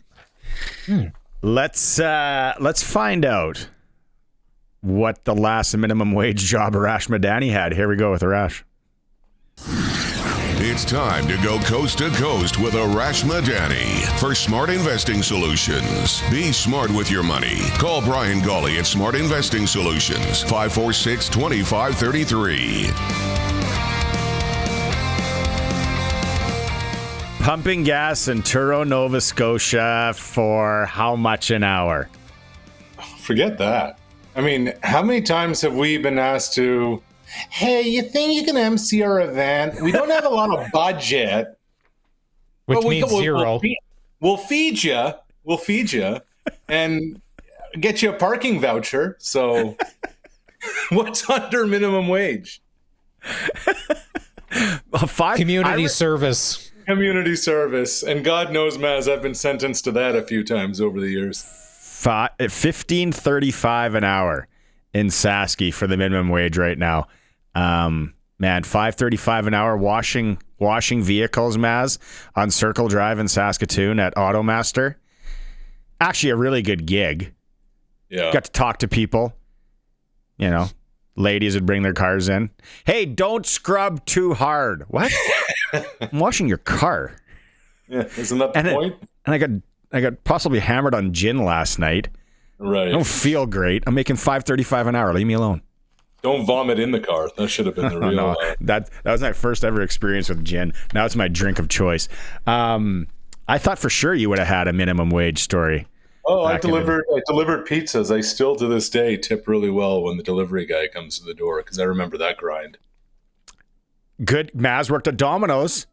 Let's find out what the last minimum wage job Arash Madani had. Here we go with Arash. It's time to go coast to coast with Arash Madani for Smart Investing Solutions. Be smart with your money. Call Brian Gawley at Smart Investing Solutions, 546-2533. Pumping gas in Truro, Nova Scotia for how much an hour? Forget that. I mean, how many times have we been asked to, hey, you think you can MC our event? We don't have a lot of budget. Which means zero. We'll feed you. We'll feed you and get you a parking voucher. So what's under minimum wage? Community service. Community service. And God knows, Maz, I've been sentenced to that a few times over the years. $15.35 an hour in Sasky for the minimum wage right now. Man, $5.35 an hour washing vehicles, Maz, on Circle Drive in Saskatoon at Automaster. Actually, a really good gig. Yeah. Got to talk to people. You know, ladies would bring their cars in. Hey, don't scrub too hard. What? I'm washing your car. Yeah, isn't that the point? And I got possibly hammered on gin last night. Right. I don't feel great. I'm making $5.35 an hour. Leave me alone. Don't vomit in the car. That should have been the real. No, that was my first ever experience with gin. Now it's my drink of choice. I thought for sure you would have had a minimum wage story. Oh, I delivered pizzas. I still to this day tip really well when the delivery guy comes to the door because I remember that grind. Good. Maz worked at Domino's.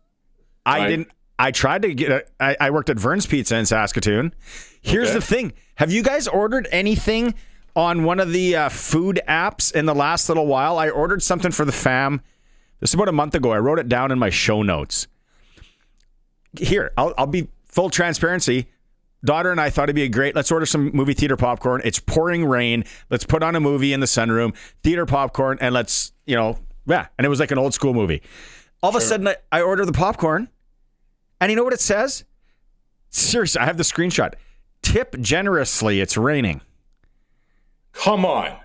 I tried to get. I worked at Vern's Pizza in Saskatoon. Here's the thing: have you guys ordered anything on one of the food apps in the last little while? I ordered something for the fam. This is about a month ago. I wrote it down in my show notes. Here, I'll be full transparency. Daughter and I thought it'd be great. Let's order some movie theater popcorn. It's pouring rain. Let's put on a movie in the sunroom, theater popcorn, and let's, And it was like an old school movie. All of a sudden, I order the popcorn, and you know what it says? Seriously, I have the screenshot. Tip generously. It's raining. Come on.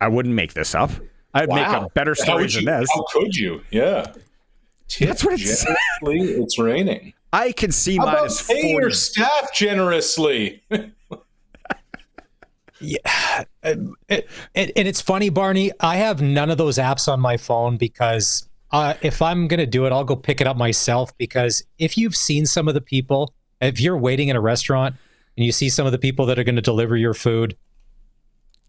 I wouldn't make this up. I'd make a better story than this. How could you? Yeah. That's what it's It's raining. I can see How minus about pay 40. your staff generously? Yeah. And it's funny, Barney, I have none of those apps on my phone because if I'm going to do it, I'll go pick it up myself because if you've seen some of the people, if you're waiting in a restaurant and you see some of the people that are going to deliver your food,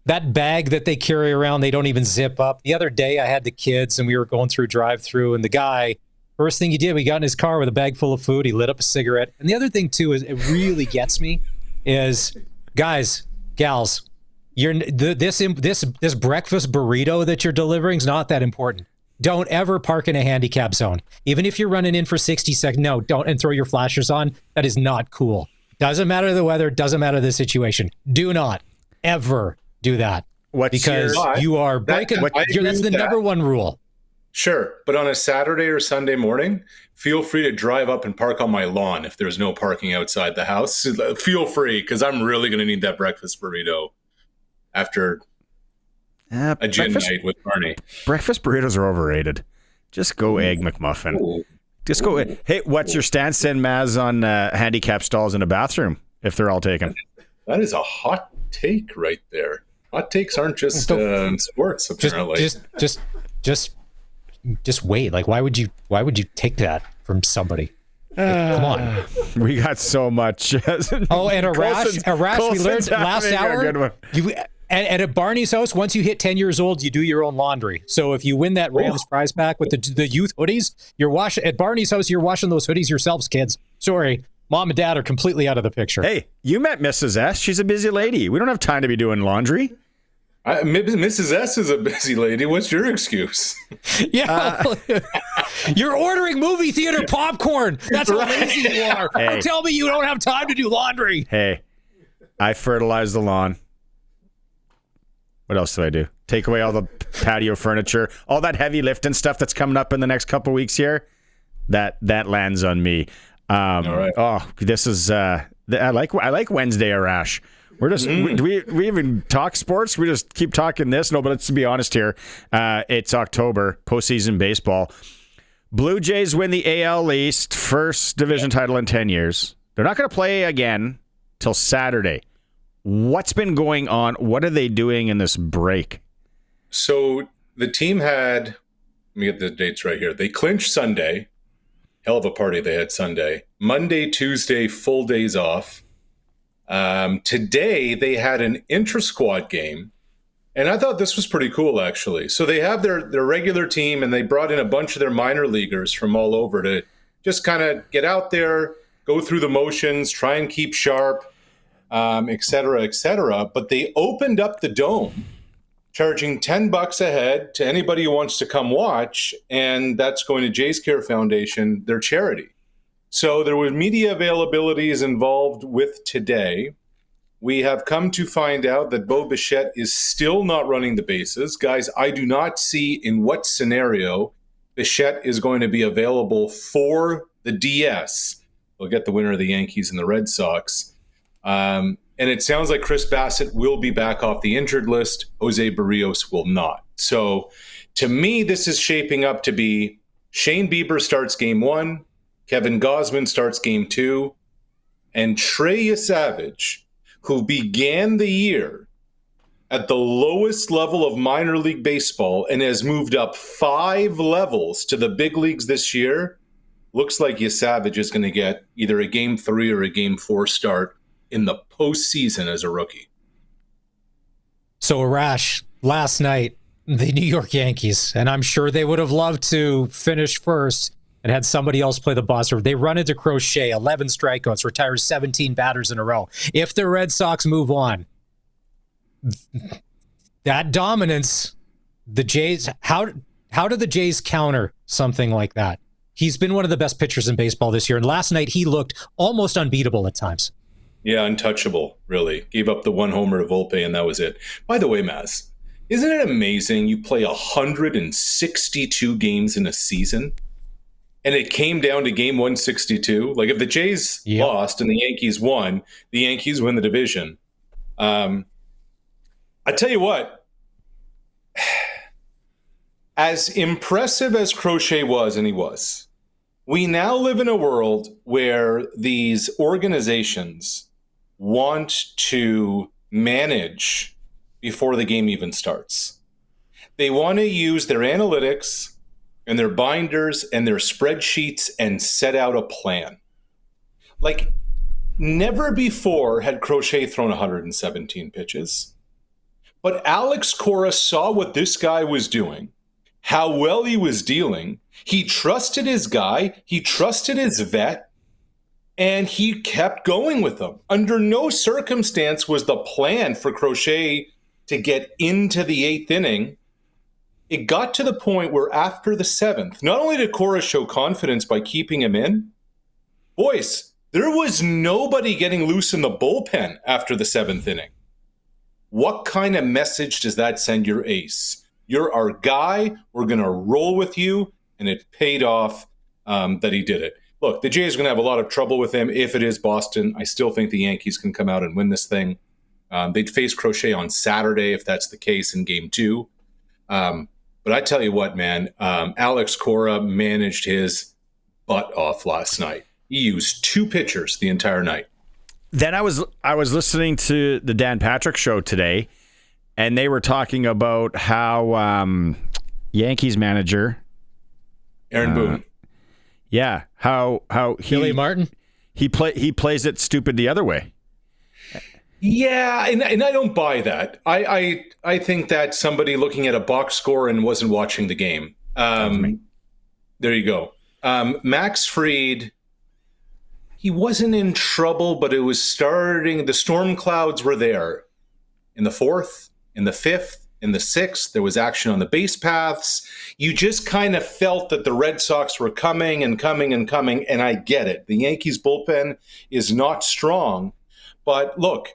that bag that they carry around, they don't even zip up. The other day I had the kids and we were going through drive-through and the guy, first thing he did, we got in his car with a bag full of food. He lit up a cigarette. And the other thing too is it really gets me is guys, gals, this breakfast burrito that you're delivering is not that important. Don't ever park in a handicap zone. Even if you're running in for 60 seconds, no, don't, and throw your flashers on. That is not cool. Doesn't matter the weather, doesn't matter the situation. Do not ever do that. You are breaking. That's the number one rule. Sure, but on a Saturday or Sunday morning, feel free to drive up and park on my lawn if there's no parking outside the house. Feel free, because I'm really going to need that breakfast burrito after a gin night with Barney. Breakfast burritos are overrated. Just go Egg McMuffin. Ooh. Just go. Hey, what's your stance, then, Maz, on handicap stalls in a bathroom if they're all taken? That is a hot take right there. Hot takes aren't just in sports, apparently. Just wait. Like, why would you take that from somebody? Like, come on. We got so much. Oh, and Arash, we learned last hour. And at Barney's house, once you hit 10 years old, you do your own laundry. So if you win that Rams prize pack with the youth hoodies, at Barney's house, you're washing those hoodies yourselves, kids. Sorry, mom and dad are completely out of the picture. Hey, you met Mrs. S. She's a busy lady. We don't have time to be doing laundry. Mrs. S is a busy lady. What's your excuse? Yeah, you're ordering movie theater popcorn. That's how lazy you are. Hey. Don't tell me you don't have time to do laundry. Hey, I fertilize the lawn. What else do I do? Take away all the patio furniture, all that heavy lifting stuff that's coming up in the next couple weeks here. That lands on me. All right. Oh, this is I like Wednesday, Arash. We're just do we even talk sports? We just keep talking this. No, but let's be honest here. It's October, postseason baseball. Blue Jays win the AL East, first division title in 10 years. They're not going to play again till Saturday. What's been going on? What are they doing in this break? So the team had, let me get the dates right here. They clinched Sunday. Hell of a party they had Sunday. Monday, Tuesday, full days off. Today they had an intra-squad game. And I thought this was pretty cool, actually. So they have their regular team, and they brought in a bunch of their minor leaguers from all over to just kind of get out there, go through the motions, try and keep sharp, et cetera, et cetera. But they opened up the dome, charging $10 a head to anybody who wants to come watch, and that's going to Jays Care Foundation, their charity. So there were media availabilities involved with today. We have come to find out that Bo Bichette is still not running the bases. Guys, I do not see in what scenario Bichette is going to be available for the DS. We'll get the winner of the Yankees and the Red Sox. And it sounds like Chris Bassett will be back off the injured list. Jose Barrios will not. So to me, this is shaping up to be Shane Bieber starts game 1, Kevin Gausman starts game 2, and Trey Savage, who began the year at the lowest level of minor league baseball and has moved up 5 levels to the big leagues this year, looks like Savage is going to get either a game 3 or a game 4 start in the postseason as a rookie. So, Arash, last night, the New York Yankees, and I'm sure they would have loved to finish first and had somebody else play the boss. They run into Crochet, 11 strikeouts, retires 17 batters in a row. If the Red Sox move on, that dominance, the Jays, how do the Jays counter something like that? He's been one of the best pitchers in baseball this year, and last night he looked almost unbeatable at times. Yeah, untouchable, really. Gave up the 1 homer to Volpe, and that was it. By the way, Maz, isn't it amazing you play 162 games in a season? And it came down to game 162. Like, if the Jays lost and the Yankees won, the Yankees win the division. I tell you what, as impressive as Crochet was, and he was, we now live in a world where these organizations want to manage before the game even starts. They want to use their analytics and their binders and their spreadsheets and set out a plan. Like, never before had Crochet thrown 117 pitches. But Alex Cora saw what this guy was doing, how well he was dealing. He trusted his guy, he trusted his vet, and he kept going with them. Under no circumstance was the plan for Crochet to get into the 8th inning. It got to the point where after the 7th, not only did Cora show confidence by keeping him in, boys, there was nobody getting loose in the bullpen after the 7th inning. What kind of message does that send your ace? You're our guy. We're going to roll with you. And it paid off that he did it. Look, the Jays are going to have a lot of trouble with him if it is Boston. I still think the Yankees can come out and win this thing. They'd face Crochet on Saturday if that's the case in game 2. But I tell you what, man, Alex Cora managed his butt off last night. He used 2 pitchers the entire night. Then I was listening to the Dan Patrick show today, and they were talking about how Yankees manager Aaron Boone. Yeah, how Billy Martin? He plays it stupid the other way. Yeah, and I don't buy that. I think that somebody looking at a box score and wasn't watching the game. There you go. Max Fried, he wasn't in trouble, but it was starting. The storm clouds were there. In the 4th, in the 5th, in the 6th, there was action on the base paths. You just kind of felt that the Red Sox were coming and coming and coming, and I get it. The Yankees bullpen is not strong, but look,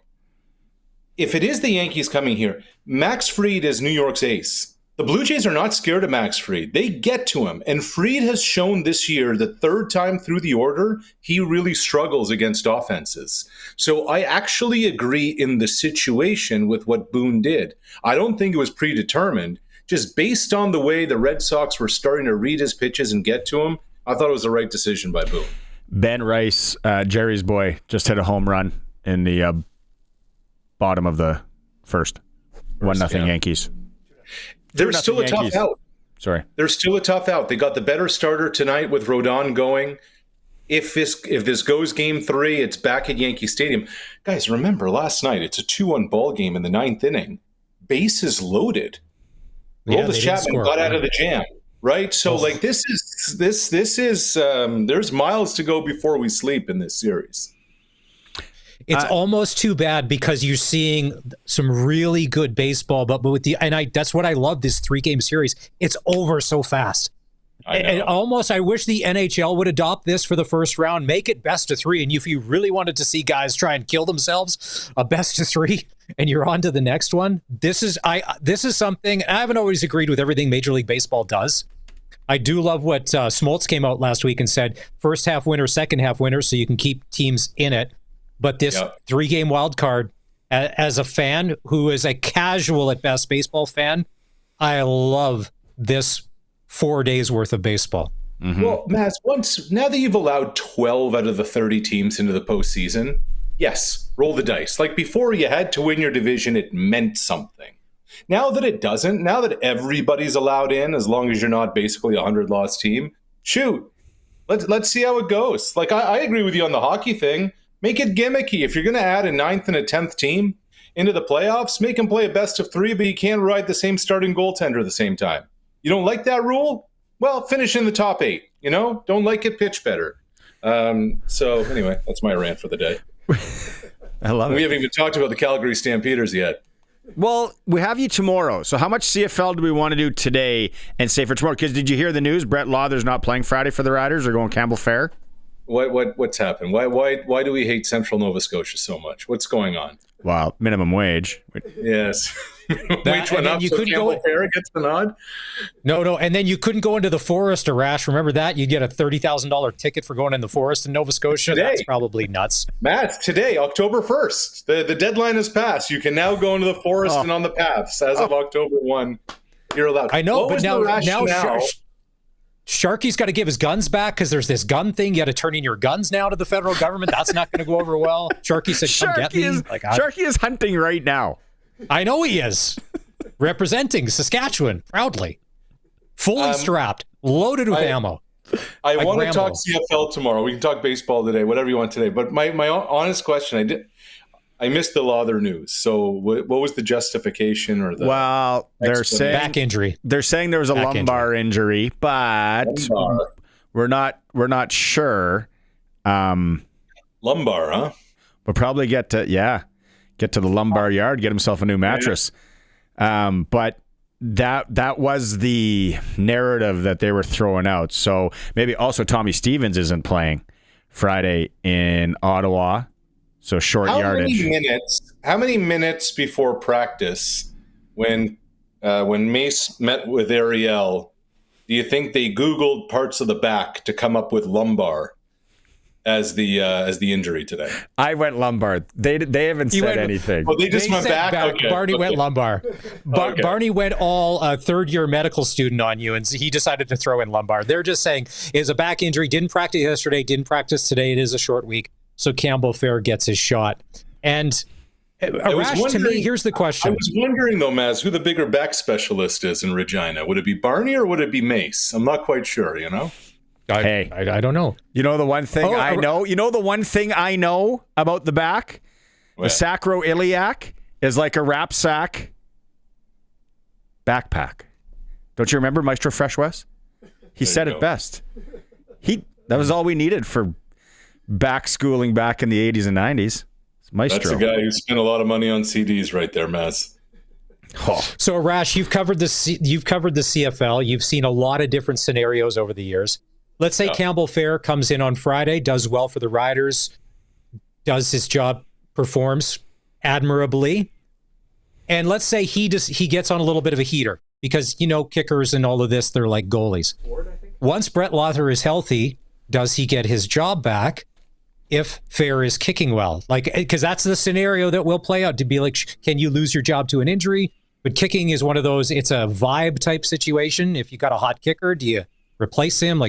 if it is the Yankees coming here, Max Fried is New York's ace. The Blue Jays are not scared of Max Fried. They get to him. And Fried has shown this year, the third time through the order, he really struggles against offenses. So I actually agree in the situation with what Boone did. I don't think it was predetermined. Just based on the way the Red Sox were starting to read his pitches and get to him, I thought it was the right decision by Boone. Ben Rice, Jerry's boy, just hit a home run in the bottom of the first. 1-0 Yankees. There's still a tough out. Sorry. There's still a tough out. They got the better starter tonight with Rodon going. If this goes game 3, it's back at Yankee Stadium. Guys, remember last night, it's a 2-1 ball game in the 9th inning. Bases loaded. Roldis Chapman got out of the jam, right? So this is there's miles to go before we sleep in this series. It's almost too bad because you're seeing some really good baseball, but with that's what I love this 3-game series. It's over so fast. And I wish the NHL would adopt this for the first round, make it best of 3. And if you really wanted to see guys try and kill themselves, a best of 3, and you're on to the next one. This is something I haven't always agreed with everything Major League Baseball does. I do love what Smoltz came out last week and said, first half winner, second half winner, so you can keep teams in it. But this 3-game wild card, as a fan who is a casual at best baseball fan, I love this 4 days worth of baseball. Mm-hmm. Well, Maz, now that you've allowed 12 out of the 30 teams into the postseason, yes, roll the dice. Like before, you had to win your division; it meant something. Now that it doesn't, now that everybody's allowed in, as long as you're not basically a 100-loss team, shoot, let's see how it goes. Like I agree with you on the hockey thing. Make it gimmicky. If you're going to add a 9th and a 10th team into the playoffs, make them play a best of 3, but you can't ride the same starting goaltender at the same time. You don't like that rule? Well, finish in the top 8. Don't like it, pitch better. So anyway, that's my rant for the day. I love it. We haven't even talked about the Calgary Stampeders yet. Well, we have you tomorrow. So how much CFL do we want to do today and save for tomorrow? Because did you hear the news? Brett Lauther's not playing Friday for the Riders. They're going Campbell Fair. What's happened? Why do we hate Central Nova Scotia so much? What's going on? Well, minimum wage. Yes. Wage went up, so Campbell Fair gets the nod? No. And then you couldn't go into the forest, Arash. Remember that? You'd get a $30,000 ticket for going in the forest in Nova Scotia. Today. That's probably nuts. Matt, today, October 1st. The deadline has passed. You can now go into the forest and on the paths. As of October 1, you're allowed. I know, but now Sharky's got to give his guns back because there's this gun thing. You got to turn in your guns now to the federal government. That's not going to go over well. Sharky said, come get me. Sharky is hunting right now. I know he is. Representing Saskatchewan proudly. Fully strapped. Loaded with ammo. I want to talk CFL tomorrow. We can talk baseball today, whatever you want today. But my honest question, I missed the Lauther news. So what was the justification or the? Well, they're saying back injury. They're saying there was a lumbar injury, but we're not sure. Lumbar, huh? We'll probably get to the lumbar yard, get himself a new mattress. But that was the narrative that they were throwing out. So maybe also Tommy Stevens isn't playing Friday in Ottawa. So short yardage. How many minutes before practice, when Mace met with Ariel, do you think they Googled parts of the back to come up with lumbar as the injury today? I went lumbar. They haven't said anything. Well, they went back. Okay. Barney went lumbar. Okay. Barney went all third-year medical student on you, and he decided to throw in lumbar. They're just saying it was a back injury. Didn't practice yesterday. Didn't practice today. It is a short week. So Campbell Fair gets his shot. And Arash, to me, here's the question. I was wondering, though, Maz, who the bigger back specialist is in Regina. Would it be Barney or would it be Mace? I'm not quite sure, I don't know. You know the one thing I know? You know the one thing I know about the back? What? The sacroiliac is like a wrap sack backpack. Don't you remember Maestro Fresh West? He said it best. That was all we needed for back schooling back in the 80s and 90s. It's Maestro. That's a guy who spent a lot of money on CDs right there, Maz. Oh. So, Arash, you've covered the CFL. You've seen a lot of different scenarios over the years. Let's say Campbell Fair comes in on Friday, does well for the Riders, does his job, performs admirably. And let's say he gets on a little bit of a heater because, kickers and all of this, they're like goalies. Once Brett Lawther is healthy, does he get his job back if Fair is kicking well? Because that's the scenario that will play out, to be like, can you lose your job to an injury? But kicking is one of those, it's a vibe type situation. If you got a hot kicker, do you replace him?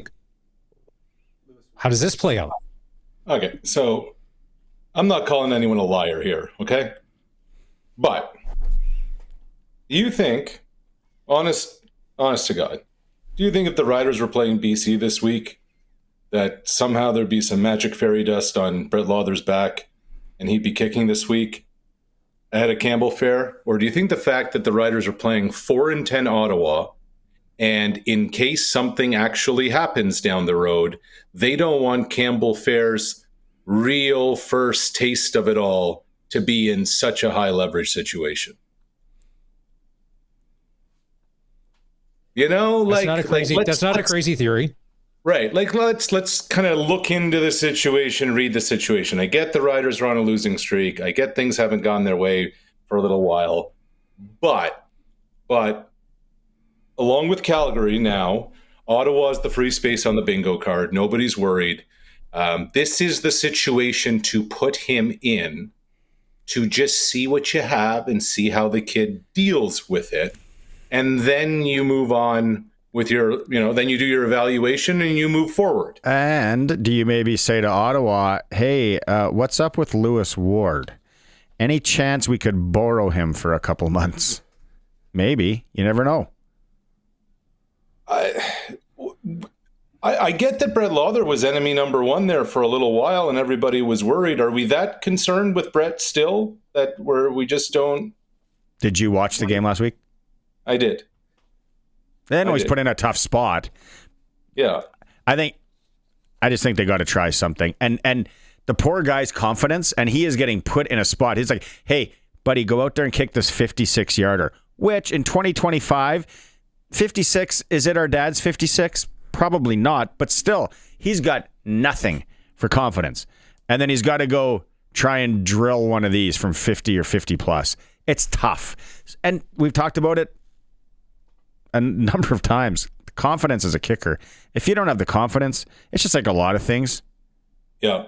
How does this play out? Okay, so I'm not calling anyone a liar here, okay? But do you think, honest to God, do you think if the Riders were playing BC this week, that somehow there'd be some magic fairy dust on Brett Lawther's back and he'd be kicking this week ahead of Campbell Fair? Or do you think the fact that the Riders are playing 4-10 Ottawa, and in case something actually happens down the road, they don't want Campbell Fair's real first taste of it all to be in such a high leverage situation? That's not a crazy, that's not a crazy theory. Right. Let's kind of look into the situation, read the situation. I get the Riders are on a losing streak. I get things haven't gone their way for a little while. But along with Calgary now, Ottawa's the free space on the bingo card. Nobody's worried. This is the situation to put him in, to just see what you have and see how the kid deals with it. And then you move on with your, then you do your evaluation and you move forward. And do you maybe say to Ottawa, hey, what's up with Lewis Ward? Any chance we could borrow him for a couple months? Maybe. You never know. I get that Brett Lawther was enemy number one there for a little while and everybody was worried. Are we that concerned with Brett still that we just don't? Did you watch the game last week? I did. They know he's put in a tough spot. Yeah. I just think they got to try something. And the poor guy's confidence, and he is getting put in a spot. He's like, hey, buddy, go out there and kick this 56-yarder, which in 2025, 56, is it our dad's 56? Probably not, but still, he's got nothing for confidence. And then he's got to go try and drill one of these from 50 or 50 plus. It's tough. And we've talked about it a number of times. Confidence as a kicker. If you don't have the confidence, it's just like a lot of things. Yeah.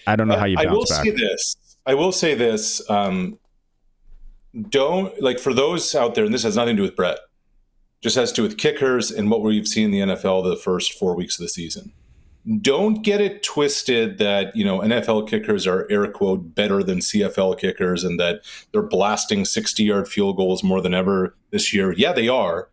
I don't know how you bounce back. I will say this. Don't, for those out there, and this has nothing to do with Brett, just has to do with kickers and what we've seen in the NFL the first 4 weeks of the season. Don't get it twisted that, NFL kickers are air quote better than CFL kickers and that they're blasting 60-yard field goals more than ever this year. Yeah, they are.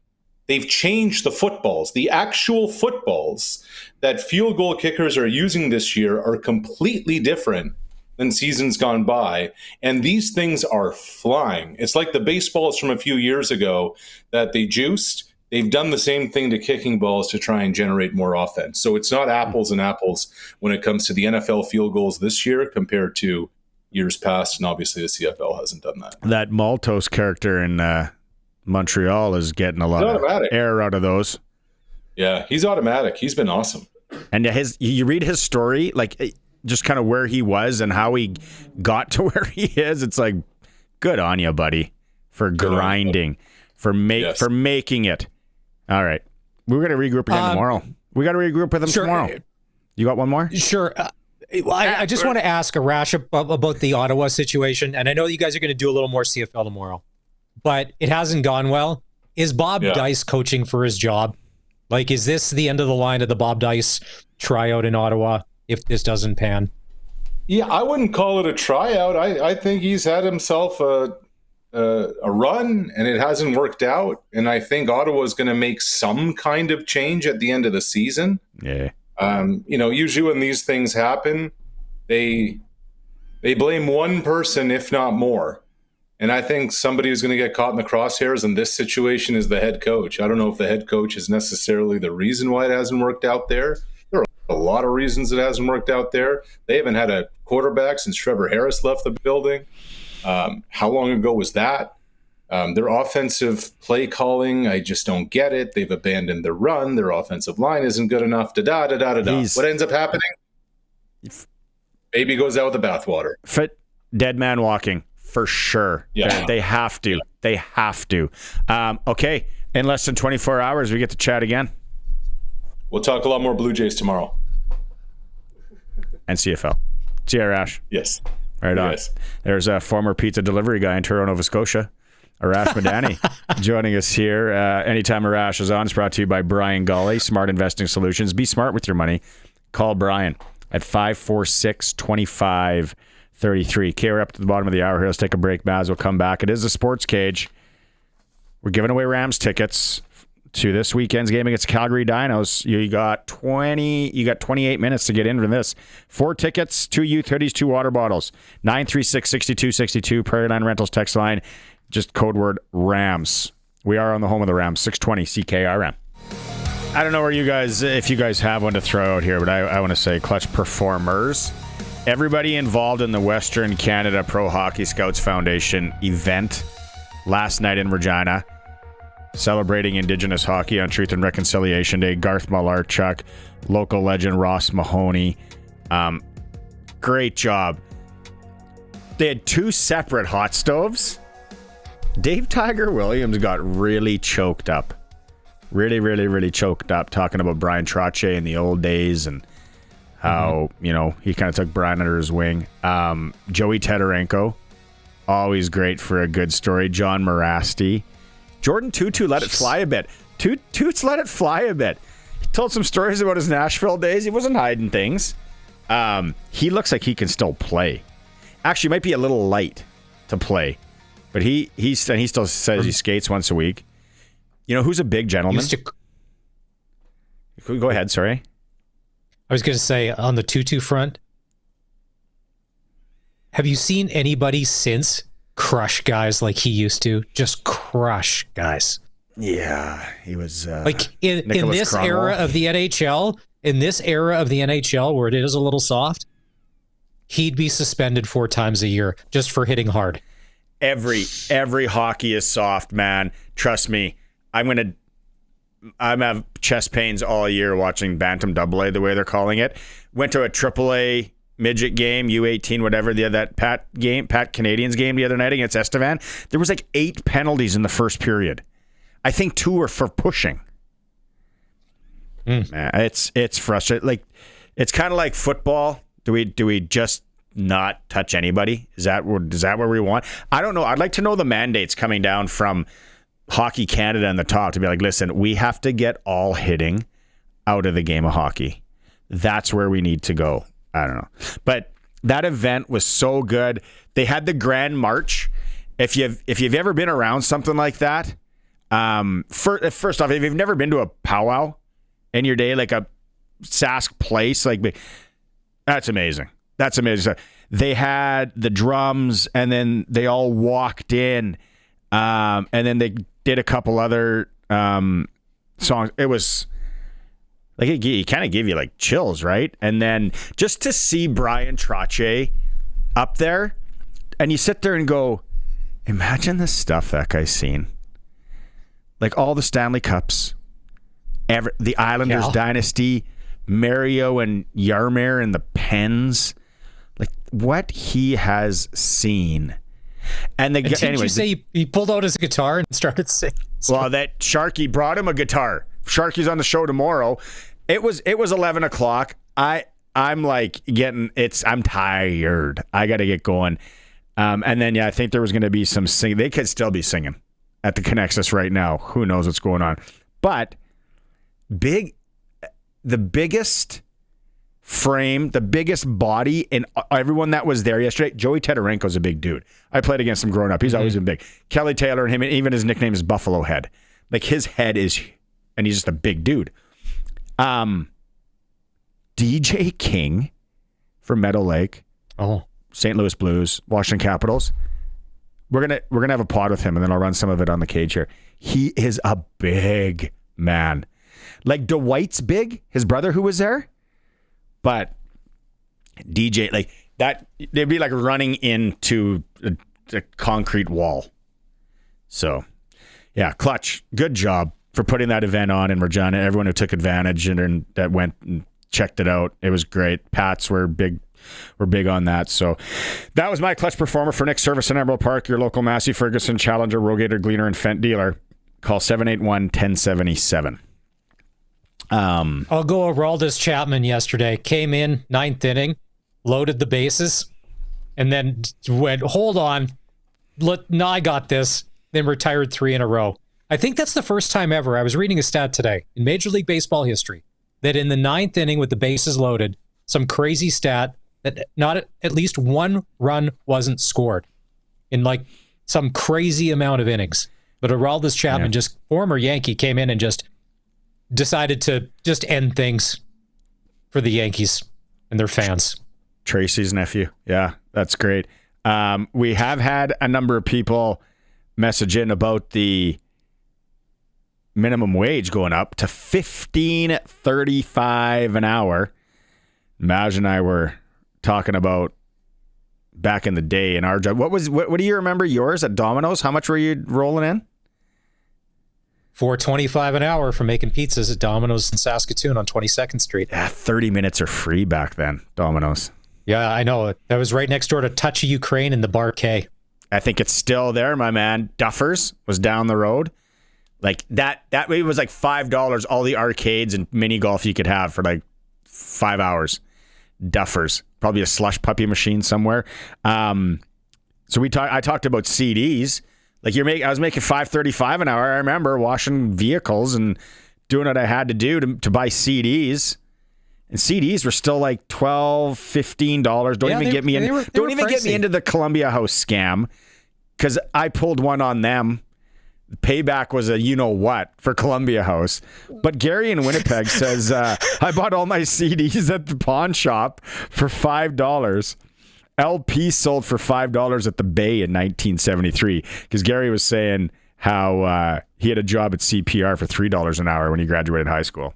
They've changed the footballs. The actual footballs that field goal kickers are using this year are completely different than seasons gone by. And these things are flying. It's like the baseballs from a few years ago that they juiced. They've done the same thing to kicking balls to try and generate more offense. So it's not apples and apples when it comes to the NFL field goals this year compared to years past. And obviously the CFL hasn't done that. That Maltos character in Montreal is getting a lot of air out of those. Yeah, he's automatic. He's been awesome. And you read his story, just kind of where he was and how he got to where he is. It's like, good on you, buddy, for grinding, for making it. All right. We're going to regroup again tomorrow. We got to regroup with him tomorrow. You got one more? Sure. I just want to ask Arash about the Ottawa situation. And I know you guys are going to do a little more CFL tomorrow, but it hasn't gone well. Is Bob Dice coaching for his job? Is this the end of the line of the Bob Dice tryout in Ottawa if this doesn't pan? Yeah, I wouldn't call it a tryout. I think he's had himself a run and it hasn't worked out. And I think Ottawa is going to make some kind of change at the end of the season. Yeah. Usually when these things happen, they blame one person, if not more. And I think somebody who's going to get caught in the crosshairs in this situation is the head coach. I don't know if the head coach is necessarily the reason why it hasn't worked out there. There are a lot of reasons it hasn't worked out there. They haven't had a quarterback since Trevor Harris left the building. How long ago was that? Their offensive play calling, I just don't get it. They've abandoned their run. Their offensive line isn't good enough. What ends up happening? Baby goes out with the bathwater. Dead man walking. for sure. Yeah. They have to. They have to. Okay. In less than 24 hours, we get to chat again. We'll talk a lot more Blue Jays tomorrow. And CFL. See you, Arash. Yes. Right on. Yes. There's a former pizza delivery guy in Toronto, Nova Scotia, Arash Madani, joining us here. Anytime Arash is on, it's brought to you by Brian Golly, Smart Investing Solutions. Be smart with your money. Call Brian at 546-2533. Okay, we're up to the bottom of the hour here. Let's take a break. Maz will come back. It is the Sports Cage. We're giving away Rams tickets to this weekend's game against Calgary Dinos. You got 28 minutes to get in for this. 4 tickets, 2 youth hoodies, 2 water bottles. 936-6262, Prairie Line Rentals text line. Just code word Rams. We are on the home of the Rams, 620 CKRM. I don't know where if you guys have one to throw out here, but I want to say clutch performers. Everybody involved in the Western Canada Pro Hockey Scouts Foundation event last night in Regina, celebrating Indigenous hockey on Truth and Reconciliation Day. Garth Malarchuk, local legend Ross Mahoney. Great job. They had 2 separate hot stoves. Dave Tiger Williams got really choked up. Really, really, really choked up talking about Brian Trottier in the old days and how, he kind of took Brian under his wing. Joey Tedarenko, always great for a good story. John Morasti. Jordan Tutu let it fly a bit. Toots let it fly a bit. He told some stories about his Nashville days. He wasn't hiding things. He looks like he can still play. Actually, might be a little light to play. But he still says he skates once a week. You know who's a big gentleman? Go ahead, sorry. I was going to say, on the Tutu front, have you seen anybody since crush guys like he used to? Just crush guys. Yeah, he was like in this era of the NHL, where it is a little soft, he'd be suspended 4 times a year just for hitting hard. Every hockey is soft, man. Trust me. I'm have chest pains all year watching Bantam AA, the way they're calling it. Went to a AAA midget game, U18, whatever, that Pat Canadians game the other night against Estevan. There was like 8 penalties in the first period. I think 2 were for pushing. Man, it's frustrating. Like, it's kind of like football. Do we just not touch anybody? Is that where we want? I don't know. I'd like to know the mandates coming down from Hockey Canada and the top to be like, listen, we have to get all hitting out of the game of hockey. That's where we need to go. I don't know. But that event was so good. They had the Grand March. If you've ever been around something like that, first off, if you've never been to a powwow in your day, like a Sask place, like, that's amazing. That's amazing. They had the drums, and then they all walked in, and then they did a couple other songs. It was like it kind of gave you like chills, right? And then just to see Brian Trottier up there, and you sit there and go, imagine the stuff that guy's seen. Like all the Stanley Cups, the Islanders dynasty, Mario and Yarmir and the Pens. Like what he has seen. And didn't you say he pulled out his guitar and started singing? Well, that Sharky brought him a guitar. Sharky's on the show tomorrow. It was 11 o'clock. I'm like I'm tired. I got to get going. And then I think there was going to be some singing. They could still be singing at the Connexus right now. Who knows what's going on? But the biggest frame, the biggest body, and everyone that was there yesterday. Joey Tedarenko's a big dude. I played against him growing up. He's always been big. Kelly Taylor and him, and even his nickname is Buffalo Head. Like his head is, and he's just a big dude. DJ King from Meadow Lake. Oh, St. Louis Blues, Washington Capitals. We're gonna have a pod with him, and then I'll run some of it on the cage here. He is a big man. Like Dwight's big, his brother who was there. But DJ, like that, they'd be like running into a concrete wall. So, yeah, Clutch, good job for putting that event on in Regina. Everyone who took advantage and that went and checked it out, it was great. Pats were big we're big on that. So that was my clutch performer for Nick Service in Emerald Park, your local Massey Ferguson Challenger, Rogator, Gleaner, and Fent dealer. Call 781-1077. I'll go Aroldis Chapman yesterday. Came in 9th inning, loaded the bases, and then went, hold on, no, I got this. Then retired 3 in a row. I think that's the first time ever, I was reading a stat today, in Major League Baseball history, that in the 9th inning with the bases loaded, some crazy stat that not at least one run wasn't scored in like some crazy amount of innings. But Aroldis Chapman, just former Yankee, came in and just decided to just end things for the Yankees and their fans. Tracy's nephew. Yeah, that's great. We have had a number of people message in about the minimum wage going up to $15.35 an hour. Maj and I were talking about back in the day in our job. What do you remember yours at Domino's? How much were you rolling in? $4.25 an hour for making pizzas at Domino's in Saskatoon on 22nd Street. Yeah, 30 minutes are free back then, Domino's. Yeah, I know. That was right next door to Touch of Ukraine in the Bar K. I think it's still there, my man. Duffers was down the road. Like that it was like $5 all the arcades and mini golf you could have for like 5 hours. Duffers, probably a slush puppy machine somewhere. So I talked about CDs. Like I was making $5.35 an hour. I remember washing vehicles and doing what I had to do to buy CDs. And CDs were still like $12, $15. Don't even get me into the Columbia House scam, because I pulled one on them. Payback was a you-know-what for Columbia House. But Gary in Winnipeg says, I bought all my CDs at the pawn shop for $5. LP sold for $5 at the Bay in 1973. Because Gary was saying how he had a job at CPR for $3 an hour when he graduated high school.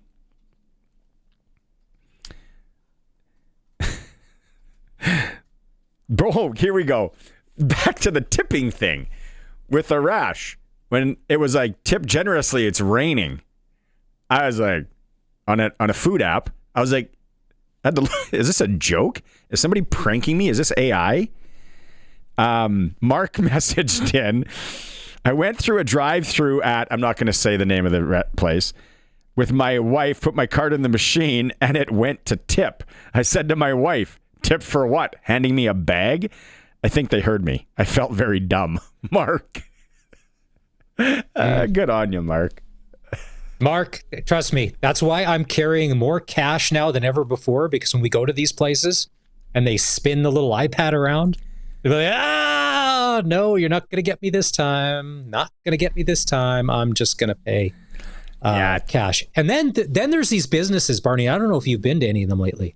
Bro, here we go. Back to the tipping thing with Arash. When it was like, tip generously, it's raining. I was like, on a food app, I was like, is this a joke? Is somebody pranking me? Is this AI? Mark messaged in. I went through a drive-through at, I'm not going to say the name of the place, with my wife, put my card in the machine, and it went to tip. I said to my wife, tip for what? Handing me a bag? I think they heard me. I felt very dumb. Mark. Good on you, Mark. Mark, trust me, that's why I'm carrying more cash now than ever before, because when we go to these places and they spin the little iPad around, they're like, no, you're not going to get me this time. Not going to get me this time. I'm just going to pay cash. And then there's these businesses, Barney. I don't know if you've been to any of them lately.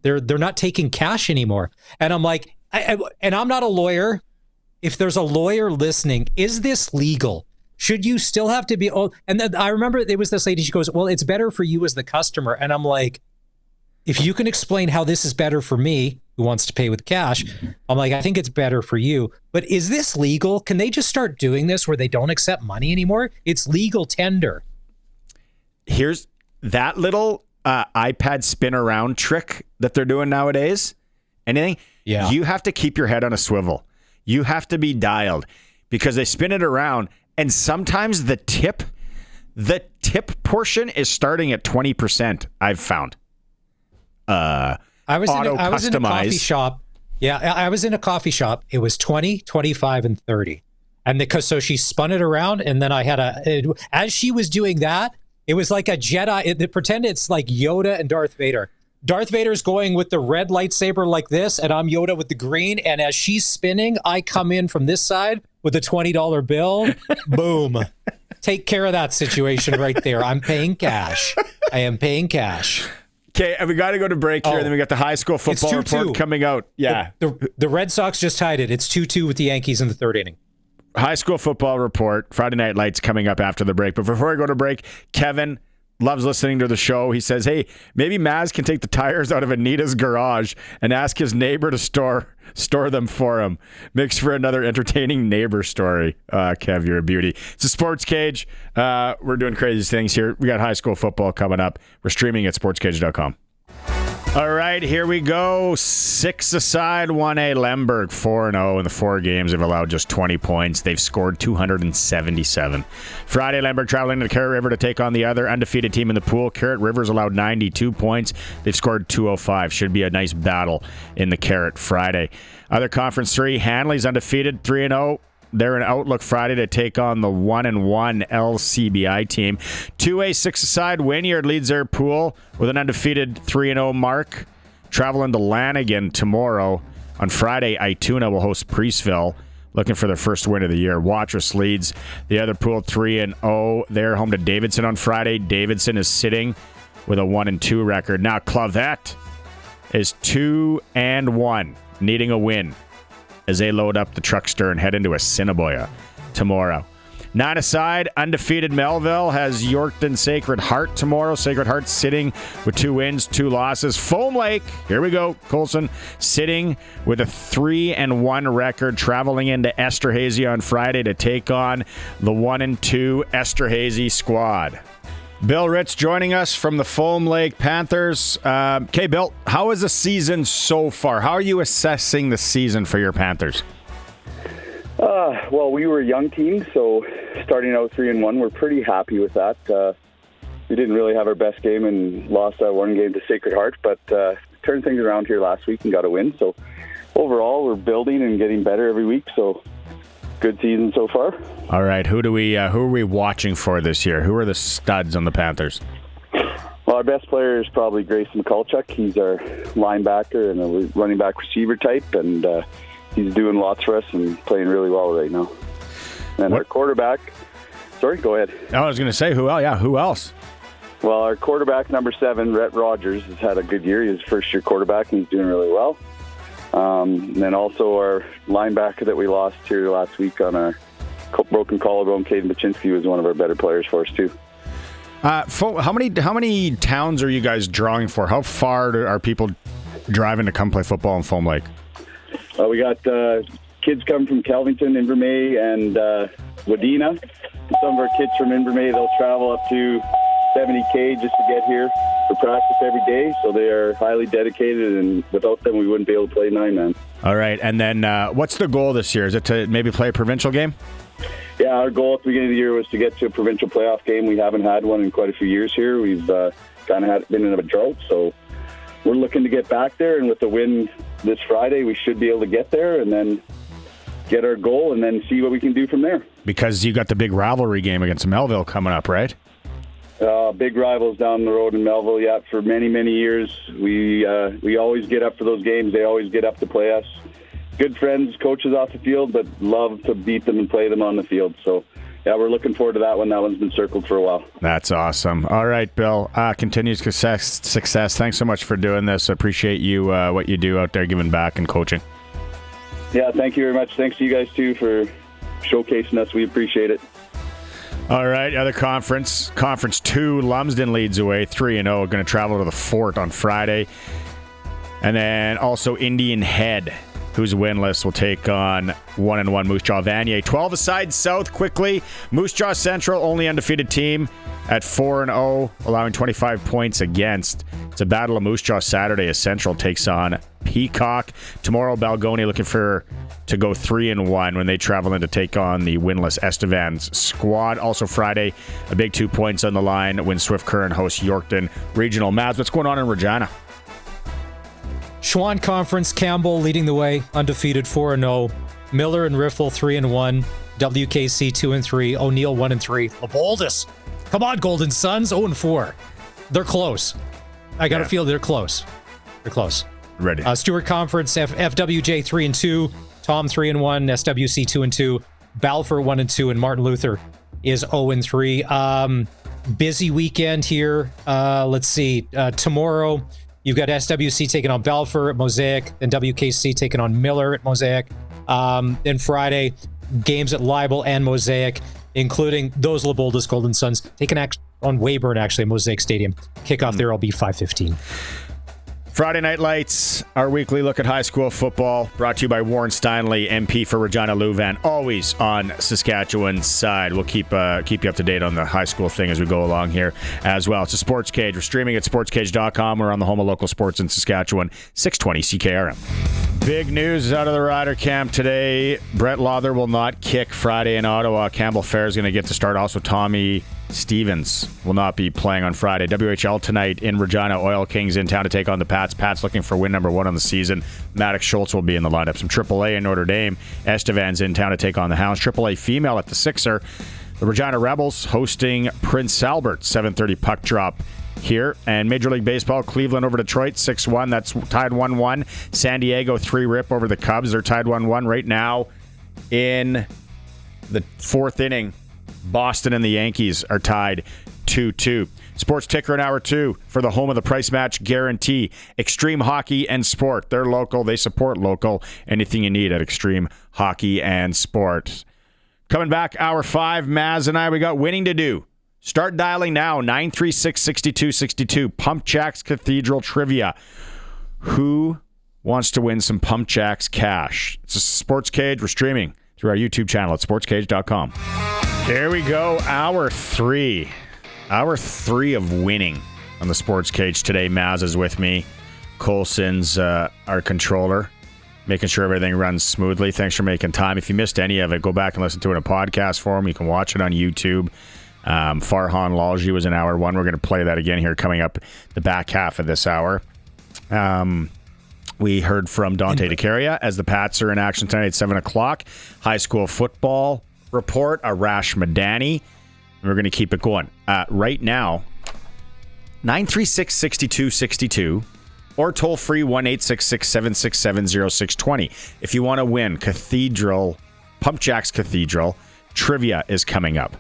They're not taking cash anymore. And I'm like, and I'm not a lawyer. If there's a lawyer listening, is this legal? Should you still have to be? And then I remember there was this lady, she goes, well, it's better for you as the customer. And I'm like, if you can explain how this is better for me, who wants to pay with cash, I'm like, I think it's better for you. But is this legal? Can they just start doing this where they don't accept money anymore? It's legal tender. Here's that little iPad spin around trick that they're doing nowadays. Anything? Yeah. You have to keep your head on a swivel. You have to be dialed, because they spin it around. And sometimes the tip portion is starting at 20%, I've found. I was in a coffee shop. Yeah, I was in a coffee shop. It was 20, 25, and 30. And so she spun it around, and then I had as she was doing that, it was like a Jedi. Pretend it's like Yoda and Darth Vader. Darth Vader's going with the red lightsaber like this, and I'm Yoda with the green. And as she's spinning, I come in from this side with a $20 bill. Boom. Take care of that situation right there. I'm paying cash. I am paying cash. Okay, and we got to go to break here. And then we got the high school football report coming out. Yeah. The Red Sox just tied it. It's 2-2 with the Yankees in the third inning. High school football report, Friday Night Lights coming up after the break. But before we go to break, Kevin loves listening to the show. He says, hey, maybe Maz can take the tires out of Anita's garage and ask his neighbor to store them for him. Makes for another entertaining neighbor story. Kev, you're a beauty. It's a Sports Cage. We're doing crazy things here. We got high school football coming up. We're streaming at sportscage.com. All right. right, here we go. 6-a-side, 1A Lemberg, 4-0 in the 4 games. They've allowed just 20 points. They've scored 277. Friday, Lemberg traveling to the Carrot River to take on the other undefeated team in the pool. Carrot River's allowed 92 points. They've scored 205. Should be a nice battle in the Carrot Friday. Other Conference 3, Hanley's undefeated, 3-0. They're in Outlook Friday to take on the 1-1 LCBI team. 2A 6-a-side, Wynyard leads their pool with an undefeated 3-0 mark. Traveling to Lanigan tomorrow. On Friday, Ituna will host Priestville, looking for their first win of the year. Watrous leads the other pool 3-0. They're home to Davidson on Friday. Davidson is sitting with a 1-2 record. Now Clavette is 2-1, needing a win as they load up the truckster and head into Assiniboia tomorrow. 9-a-side, undefeated Melville has Yorkton Sacred Heart tomorrow. Sacred Heart sitting with 2 wins, 2 losses. Foam Lake, here we go, Colson, sitting with a 3-1 record, traveling into Esterhazy on Friday to take on the 1-2 Esterhazy squad. Bill Ritz joining us from the Foam Lake Panthers. Okay, Bill, how is the season so far? How are you assessing the season for your Panthers? Well, we were a young team, so starting out 3-1, we're pretty happy with that. We didn't really have our best game and lost that one game to Sacred Heart, but turned things around here last week and got a win. So overall, we're building and getting better every week, so good season so far. All right, who are we watching for this year? Who are the studs on the Panthers? Well, our best player is probably Grayson McCulchuk. He's our linebacker and a running back receiver type, and he's doing lots for us and playing really well right now. And our quarterback, sorry, go ahead. I was going to say, who else? Well, our quarterback, number 7, Rhett Rogers, has had a good year. He's a first-year quarterback, and he's doing really well. And then also our linebacker that we lost here last week on a broken collarbone, Caden Baczynski, was one of our better players for us too. How many towns are you guys drawing for? How far are people driving to come play football in Foam Lake? We got kids coming from Kelvington, Invermay, and Wadena. Some of our kids from Invermay, they'll travel up to 70K just to get here for practice every day, so they are highly dedicated, and without them we wouldn't be able to play 9-man. All right, and then what's the goal this year? Is it to maybe play a provincial game? Yeah, our goal at the beginning of the year was to get to a provincial playoff game. We haven't had one in quite a few years here. We've kind of been in a drought, so we're looking to get back there, and with the win this Friday, we should be able to get there and then get our goal and then see what we can do from there. Because you got the big rivalry game against Melville coming up, right? Big rivals down the road in Melville. Yeah, for many, many years, we always get up for those games. They always get up to play us. Good friends, coaches off the field, but love to beat them and play them on the field. So, yeah, we're looking forward to that one. That one's been circled for a while. That's awesome. All right, Bill. Continued success. Thanks so much for doing this. I appreciate you, what you do out there, giving back and coaching. Yeah, thank you very much. Thanks to you guys, too, for showcasing us. We appreciate it. All right, other conference. Conference 2, Lumsden leads away 3-0. Going to travel to the Fort on Friday. And then also Indian Head, who's winless, will take on 1-1 Moose Jaw Vanier. 12-a-side South quickly. Moose Jaw Central, only undefeated team at 4-0, allowing 25 points against. It's a battle of Moose Jaw Saturday as Central takes on Peacock. Tomorrow, Balgonie looking to go 3-1 when they travel in to take on the winless Estevans squad. Also Friday, a big 2 points on the line when Swift Current hosts Yorkton Regional. Mavs, what's going on in Regina? Schwann Conference, Campbell leading the way, undefeated 4-0. Miller and Riffle 3-1. WKC 2-3. O'Neill 1-3. LeBoldus, come on, Golden Suns, 0-4. They're close. I got to feel they're close. They're close. Ready. Stewart Conference, FWJ 3-2. Tom 3-1. SWC 2-2. Balfour 1-2, and Martin Luther is 0-3. Busy weekend here. Let's see. Tomorrow, you've got SWC taking on Balfour at Mosaic, then WKC taking on Miller at Mosaic. Then Friday, games at Libel and Mosaic, including those LeBoldus Golden Suns taking on Weyburn, actually, Mosaic Stadium. Kickoff there will be 5:15. Friday Night Lights, our weekly look at high school football, brought to you by Warren Steinley, MP for Regina Louvain, always on Saskatchewan's side. We'll keep you up to date on the high school thing as we go along here as well. It's a SportsCage. We're streaming at sportscage.com. We're on the home of local sports in Saskatchewan, 620 CKRM. Big news out of the Rider camp today. Brett Lawther will not kick Friday in Ottawa. Campbell Fair is going to get to start. Also, Tommy Stevens will not be playing on Friday. WHL tonight in Regina. Oil Kings in town to take on the Pats. Pats looking for win number 1 on the season. Maddox Schultz will be in the lineup. Some AAA in Notre Dame. Estevan's in town to take on the Hounds. AAA female at the Sixer. The Regina Rebels hosting Prince Albert. 7:30 puck drop here. And Major League Baseball, Cleveland over Detroit, 6-1. That's tied 1-1. San Diego 3-rip over the Cubs. They're tied 1-1 right now in the 4th inning. Boston and the Yankees are tied 2-2. Sports Ticker in Hour 2 for the home of the price match guarantee. Extreme Hockey and Sport. They're local. They support local. Anything you need at Extreme Hockey and Sport. Coming back, Hour 5, Maz and I, we got winning to do. Start dialing now, 936-6262. Pump Jacks Cathedral Trivia. Who wants to win some Pump Jacks cash? It's a Sports Cage. We're streaming through our YouTube channel at sportscage.com. Here we go, Hour 3. Hour 3 of winning on the Sports Cage today. Maz is with me. Colson's our controller, making sure everything runs smoothly. Thanks for making time. If you missed any of it, go back and listen to it in a podcast form. You can watch it on YouTube. Farhan Lalji was in Hour 1. We're going to play that again here coming up the back half of this hour. We heard from Dante DeCaria as the Pats are in action tonight at 7 o'clock. High school football report, Arash Madani. We're going to keep it going. Right now, 936-6262 or toll free 1-866-767-0620. If you want to win Pump Jacks Cathedral, trivia is coming up.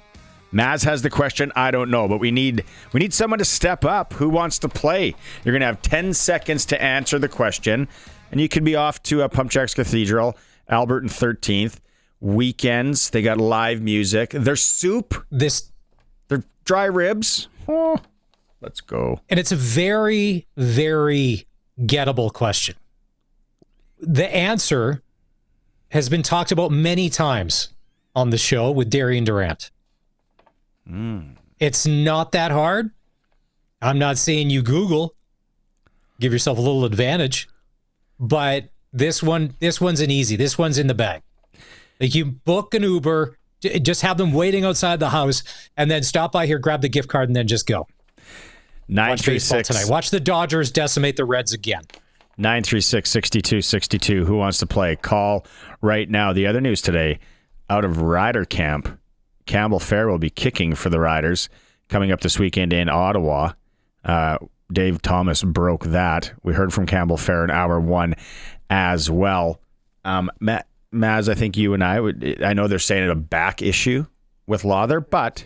Maz has the question. I don't know, but we need someone to step up. Who wants to play? You're going to have 10 seconds to answer the question, and you can be off to Pump Jacks Cathedral, Albert and 13th. Weekends, they got live music. There's soup. They're dry ribs. Oh, let's go. And it's a very, very gettable question. The answer has been talked about many times on the show with Darian Durant. It's not that hard. I'm not saying you Google. Give yourself a little advantage. But this one's an easy. This one's in the bag. Like, you book an Uber, just have them waiting outside the house, and then stop by here, grab the gift card, and then just go. 936 Watch baseball tonight. Watch the Dodgers decimate the Reds again. 936-6262. Who wants to play? Call right now. The other news today, out of Rider camp, Campbell Fair will be kicking for the Riders coming up this weekend in Ottawa. Dave Thomas broke that. We heard from Campbell Fair in Hour 1 as well. Maz, I think you and I know they're saying it's a back issue with Lawther, but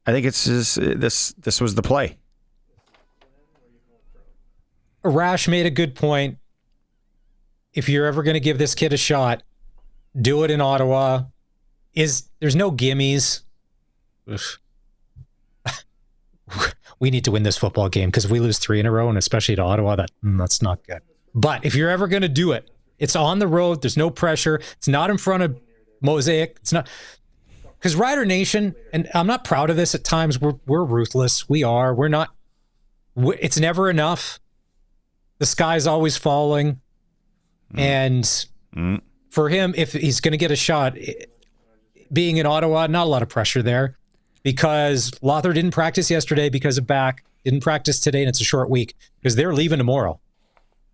I think it's just, this was the play. Arash made a good point. If you're ever going to give this kid a shot, do it in Ottawa. There's no gimmies. We need to win this football game, because if we lose 3 in a row, and especially to Ottawa, that's not good. But if you're ever going to do it, it's on the road. There's no pressure. It's not in front of Mosaic. It's not, because Rider Nation, and I'm not proud of this at times, we're ruthless. We are. We're not. It's never enough. The sky's always falling. And for him, if he's going to get a shot, being in Ottawa, not a lot of pressure there, because Lawther didn't practice yesterday because of back, didn't practice today, and it's a short week because they're leaving tomorrow.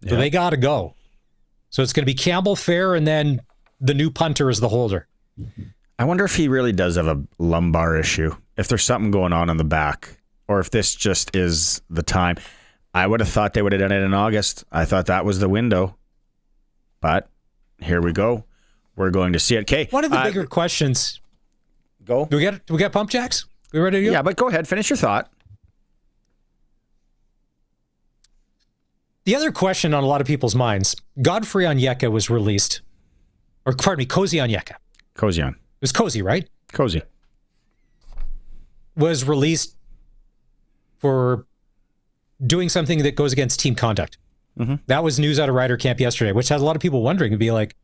So they got to go. So it's going to be Campbell Fair, and then the new punter is the holder. I wonder if he really does have a lumbar issue, if there's something going on in the back, or if this just is the time. I would have thought they would have done it in August. I thought that was the window. But here we go. We're going to see it. Okay. One of the bigger questions. Go. Do we get pump jacks? We ready to go? Yeah, but go ahead. Finish your thought. The other question on a lot of people's minds, Godfrey Onyeka was released. Or, pardon me, Cozy Onyeka. Cozy. It was Cozy, right? doing something that goes against team conduct. Mm-hmm. That was news out of Ryder Camp yesterday, which has a lot of people wondering. It'd be like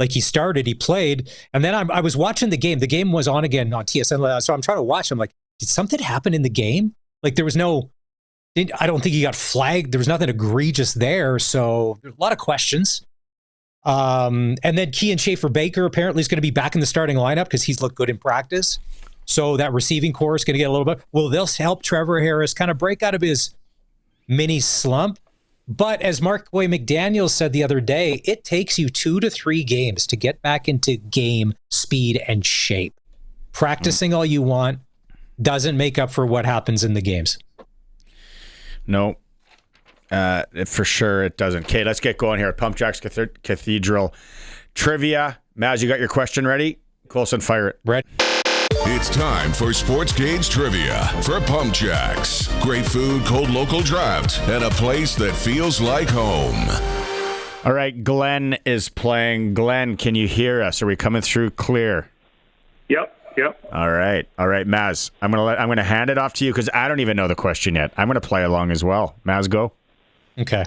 he started, he played, and then I was watching the game. The game was on again on TSN, so I'm trying to watch. I'm like, did something happen in the game? Like there was I don't think he got flagged. There was nothing egregious there, so there's a lot of questions. And then Kean Schaefer-Baker apparently is going to be back in the starting lineup because he's looked good in practice. So that receiving core is going to get a little bit. Will this help Trevor Harris kind of break out of his mini slump? But as Markway McDaniel said the other day, it takes you 2 to 3 games to get back into game speed and shape. Practicing all you want doesn't make up for what happens in the games. No, for sure it doesn't. Okay, let's get going here. Pump Jacks Cathedral trivia. Maz, you got your question ready? Colson, fire it. Ready. It's time for SportsCage Trivia for Pump Jacks. Great food, cold local draft, and a place that feels like home. All right, Glenn is playing. Glenn, can you hear us? Are we coming through clear? Yep. All right, Maz. I'm gonna hand it off to you because I don't even know the question yet. I'm gonna play along as well. Maz, go. Okay.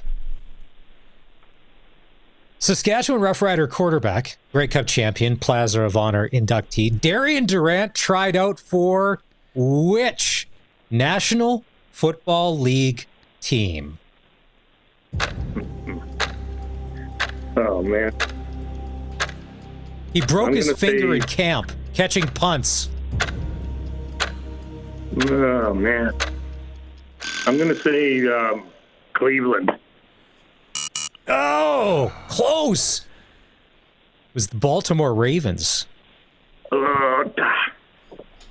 Saskatchewan Roughrider quarterback, Grey Cup champion, Plaza of Honor inductee, Darian Durant tried out for which National Football League team? Oh, man. He broke his finger in camp, catching punts. Oh, man. I'm going to say Cleveland. Oh, close. It was the Baltimore Ravens.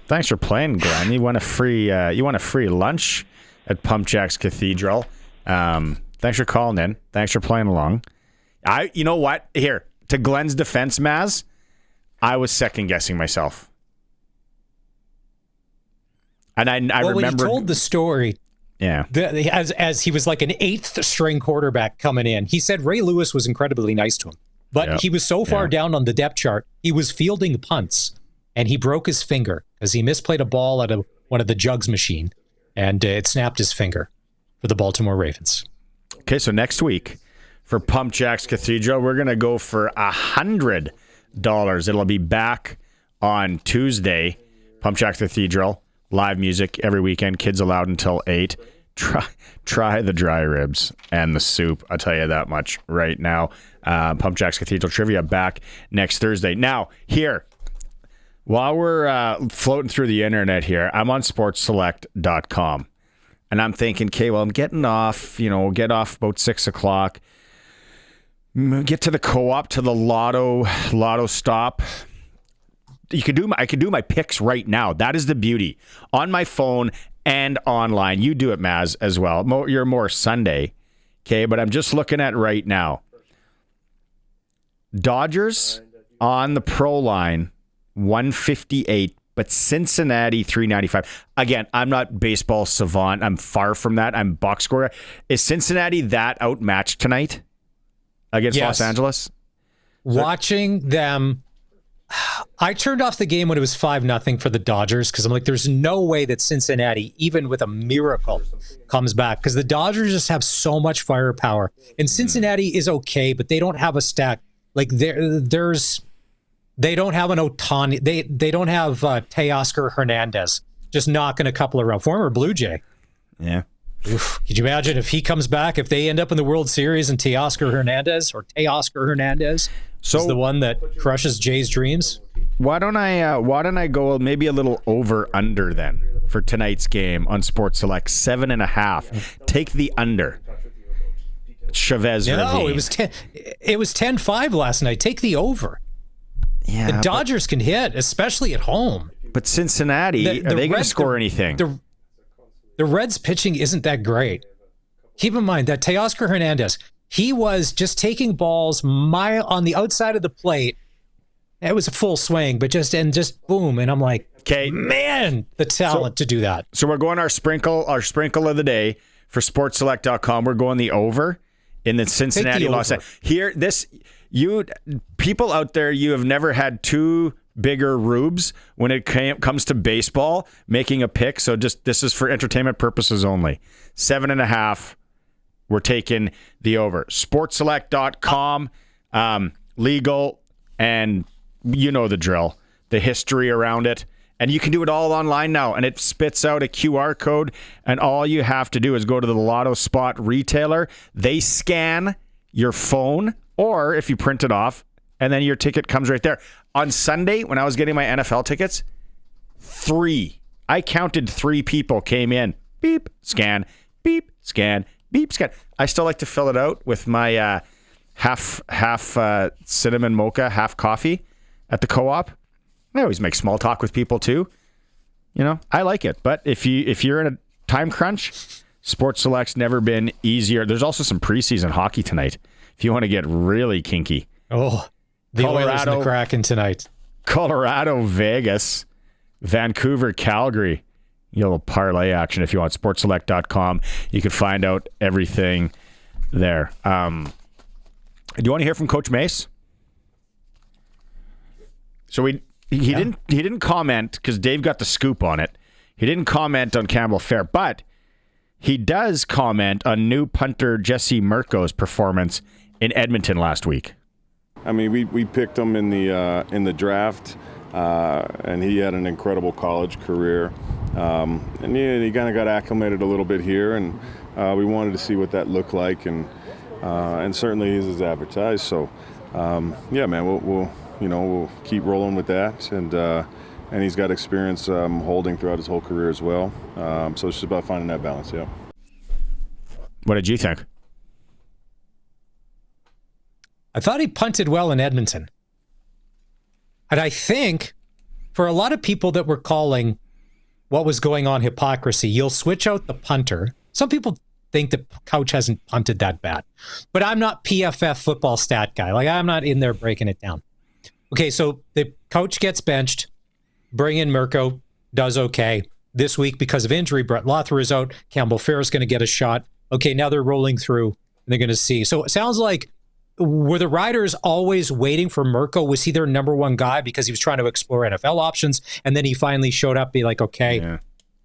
Thanks for playing, Glenn. You won a free lunch at Pump Jacks Cathedral. Thanks for calling in. Thanks for playing along. You know what? Here, to Glenn's defense, Maz, I was second guessing myself. And I remember when he told the story. Yeah. As he was like an 8th string quarterback coming in, he said Ray Lewis was incredibly nice to him. But he was so far down on the depth chart, he was fielding punts, and he broke his finger because he misplayed a ball at one of the jugs machine, and it snapped his finger for the Baltimore Ravens. Okay, so next week for Pump Jacks Cathedral, we're going to go for $100. It'll be back on Tuesday. Pump Jacks Cathedral. Live music every weekend. Kids allowed until 8. Try the dry ribs and the soup. I'll tell you that much right now. Pump Jacks Cathedral Trivia back next Thursday. Now, here, while we're floating through the internet here, I'm on sportsselect.com. And I'm thinking, okay, well, I'm getting off, get off about 6 o'clock. Get to the co-op, to the lotto stop. I could do my picks right now. That is the beauty. On my phone and online. You do it, Maz, as well. You're more Sunday. Okay, but I'm just looking at right now. Dodgers on the pro line, 158, but Cincinnati 395. Again, I'm not baseball savant. I'm far from that. I'm box scorer. Is Cincinnati that outmatched tonight against Los Angeles? Watching them, I turned off the game when it was 5-0 for the Dodgers because I'm like, there's no way that Cincinnati, even with a miracle, comes back because the Dodgers just have so much firepower. And Cincinnati is okay, but they don't have a stack. Like they don't have an Otani. They don't have Teoscar Hernandez just knocking a couple around. Former Blue Jay. Yeah. Oof. Could you imagine if he comes back, if they end up in the World Series and Teoscar Hernandez is the one that crushes Jay's dreams? Why don't I go maybe a little over under then for tonight's game on Sports Select 7.5. Take the under. Chavez. No, it was 10-5 last night. Take the over. Yeah, the Dodgers can hit, especially at home. But Cincinnati, are they going to score anything? The Reds' pitching isn't that great. Keep in mind that Teoscar Hernandez, he was just taking balls on the outside of the plate. It was a full swing, but just boom. And I'm like, okay, man, the talent to do that. So we're going our sprinkle of the day for sportselect.com. We're going the over in the Cincinnati Los Angeles. Here, people out there, you have never had two bigger rubes when it comes to baseball, making a pick. So this is for entertainment purposes only. 7.5. We're taking the over. SportsSelect.com, legal, and you know the drill, the history around it. And you can do it all online now, and it spits out a QR code, and all you have to do is go to the Lotto Spot retailer. They scan your phone, or if you print it off, and then your ticket comes right there. On Sunday, when I was getting my NFL tickets, I counted 3 people came in. Beep, scan, beep, scan, beep, scan. I still like to fill it out with my half cinnamon mocha, half coffee at the co-op. I always make small talk with people too. You know, I like it. But if you're in a time crunch, Sports Select's never been easier. There's also some preseason hockey tonight if you want to get really kinky. Oh, the Oilers and the Kraken tonight. Colorado, Vegas, Vancouver, Calgary. You know, parlay action if you want. SportsSelect.com. You can find out everything there. Do you want to hear from Coach Mace? So he didn't comment because Dave got the scoop on it. He didn't comment on Campbell Fair, but he does comment on new punter Jesse Mirko's performance in Edmonton last week. I mean, we picked him in the draft, and he had an incredible college career. And he kind of got acclimated a little bit here, and we wanted to see what that looked like, and certainly he's as advertised. So, yeah, man, we'll keep rolling with that, and he's got experience holding throughout his whole career as well. So it's just about finding that balance. Yeah. What did you think? I thought he punted well in Edmonton. And I think for a lot of people that were calling what was going on hypocrisy, you'll switch out the punter. Some people think the coach hasn't punted that bad. But I'm not PFF football stat guy. Like, I'm not in there breaking it down. Okay, so the coach gets benched. Bring in Mirko, does okay. This week, because of injury, Brett Lothar is out. Campbell Fair is going to get a shot. Okay, now they're rolling through, and they're going to see. So it sounds like, were the Riders always waiting for Mirko? Was he their number one guy because he was trying to explore NFL options, and then he finally showed up, be like, okay,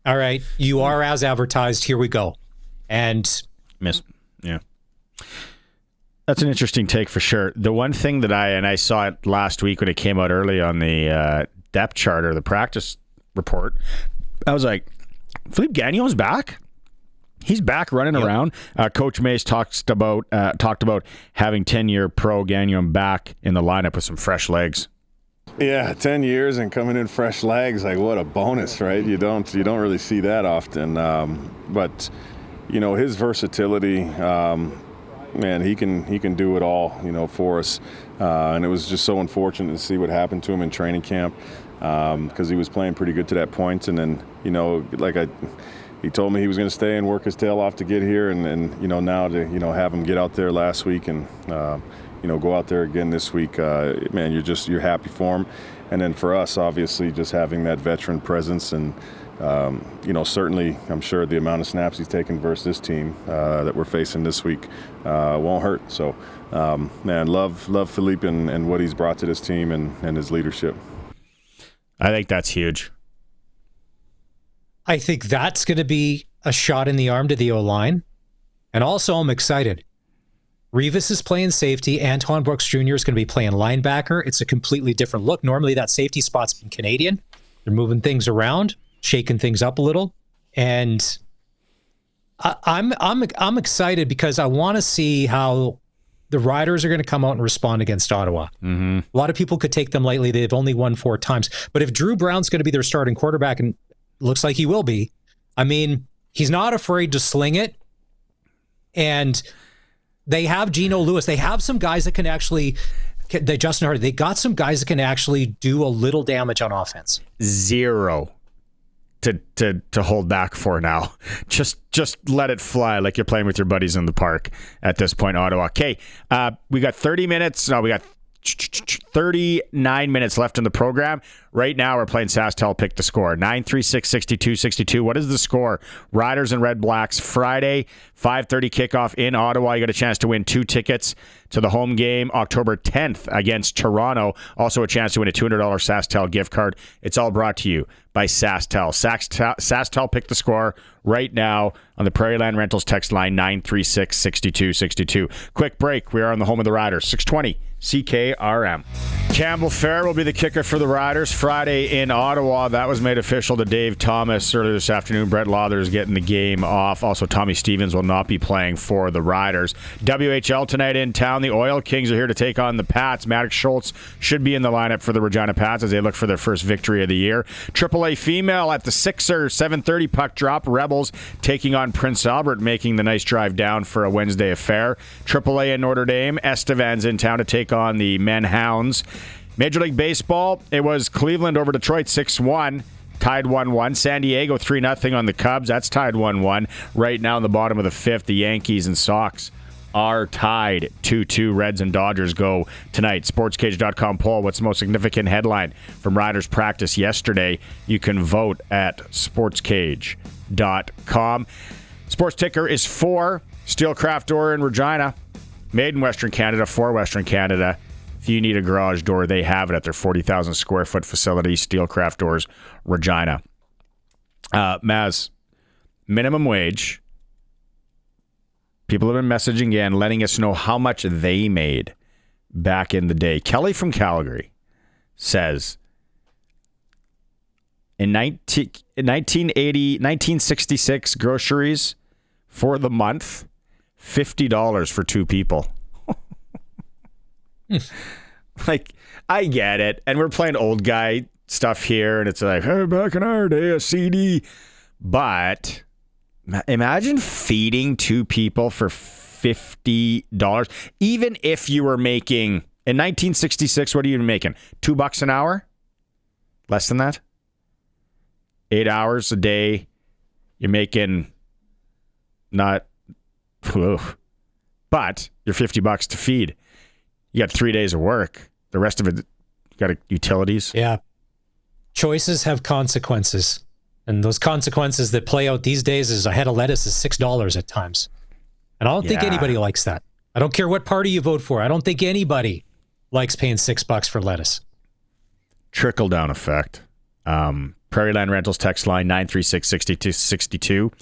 all right, you are as advertised, here we go. And yeah. That's an interesting take for sure. The one thing that I saw it last week when it came out early on the depth chart or the practice report, I was like, Philippe Gagnon's back? He's back running around. Coach Mace talked about having 10-year pro Gagnon back in the lineup with some fresh legs. Yeah, 10 years and coming in fresh legs, like what a bonus, right? You don't really see that often. But you know, his versatility, man, he can do it all, you know, for us. And it was just so unfortunate to see what happened to him in training camp because he was playing pretty good to that point. And then, you know, he told me he was going to stay and work his tail off to get here, and you know, now to, you know, have him get out there last week and you know, go out there again this week, man, you're happy for him. And then for us, obviously, just having that veteran presence and you know, certainly I'm sure the amount of snaps he's taken versus this team that we're facing this week won't hurt. So man, love Philippe and what he's brought to this team and his leadership. I think that's huge. I think that's going to be a shot in the arm to the O-line. And also, I'm excited. Revis is playing safety. Antoine Brooks Jr. is going to be playing linebacker. It's a completely different look. Normally, that safety spot's been Canadian. They're moving things around, shaking things up a little. And I'm excited because I want to see how the Riders are going to come out and respond against Ottawa. Mm-hmm. A lot of people could take them lightly. They've only won 4 times. But if Drew Brown's going to be their starting quarterback, and looks like he will be, I mean, he's not afraid to sling it. And they have Geno Lewis. They have some guys that can actually, Justin Hardy, they got some guys that can actually do a little damage on offense. 0 to hold back for now. Just let it fly like you're playing with your buddies in the park at this point, Ottawa. Okay, we got 30 minutes. No, we got 39 minutes left in the program. Right now, we're playing SaskTel Pick the Score. 936-6262. What is the score? Riders and Red Blacks, Friday, 5:30 kickoff in Ottawa. You got a chance to win 2 tickets to the home game October 10th against Toronto. Also a chance to win a $200 SaskTel gift card. It's all brought to you by SaskTel. SaskTel Pick the Score right now on the Prairie Land Rentals text line 936-6262. Quick break. We are on the home of the Riders. 620 CKRM. Campbell Fair will be the kicker for the Riders Friday in Ottawa. That was made official to Dave Thomas earlier this afternoon. Brett Lauder is getting the game off. Also, Tommy Stevens will not be playing for the Riders. WHL tonight in town. The Oil Kings are here to take on the Pats. Maddox Schultz should be in the lineup for the Regina Pats as they look for their first victory of the year. AAA female at the Sixers, 7:30 puck drop. Rebels taking on Prince Albert, making the nice drive down for a Wednesday affair. AAA in Notre Dame. Estevan's in town to take on the Men Hounds. Major League Baseball, it was Cleveland over Detroit 6-1, tied 1-1. San Diego 3-0 on the Cubs. That's tied 1-1. Right now in the bottom of the 5th, the Yankees and Sox are tied 2-2. Reds and Dodgers go tonight. SportsCage.com poll. What's the most significant headline from Riders practice yesterday? You can vote at SportsCage.com. Sports ticker is 4. Steelcraft door in Regina. Made in Western Canada for Western Canada. If you need a garage door, they have it at their 40,000 square foot facility, Steelcraft Doors, Regina. Maz, minimum wage. People have been messaging in, letting us know how much they made back in the day. Kelly from Calgary says, in 1966, groceries for the month, $50 for 2 people. Like, I get it. And we're playing old guy stuff here, and it's like, hey, back in our day, a CD. But imagine feeding 2 people for $50. Even if you were making, in 1966, what are you making? $2 an hour? Less than that? 8 hours a day. You're making not... But you're $50 to feed. You got 3 days of work. The rest of it, you got utilities. Yeah. Choices have consequences. And those consequences that play out these days is a head of lettuce is $6 at times. And I don't think anybody likes that. I don't care what party you vote for. I don't think anybody likes paying $6 for lettuce. Trickle-down effect. Prairie Land Rentals text line 936-6262.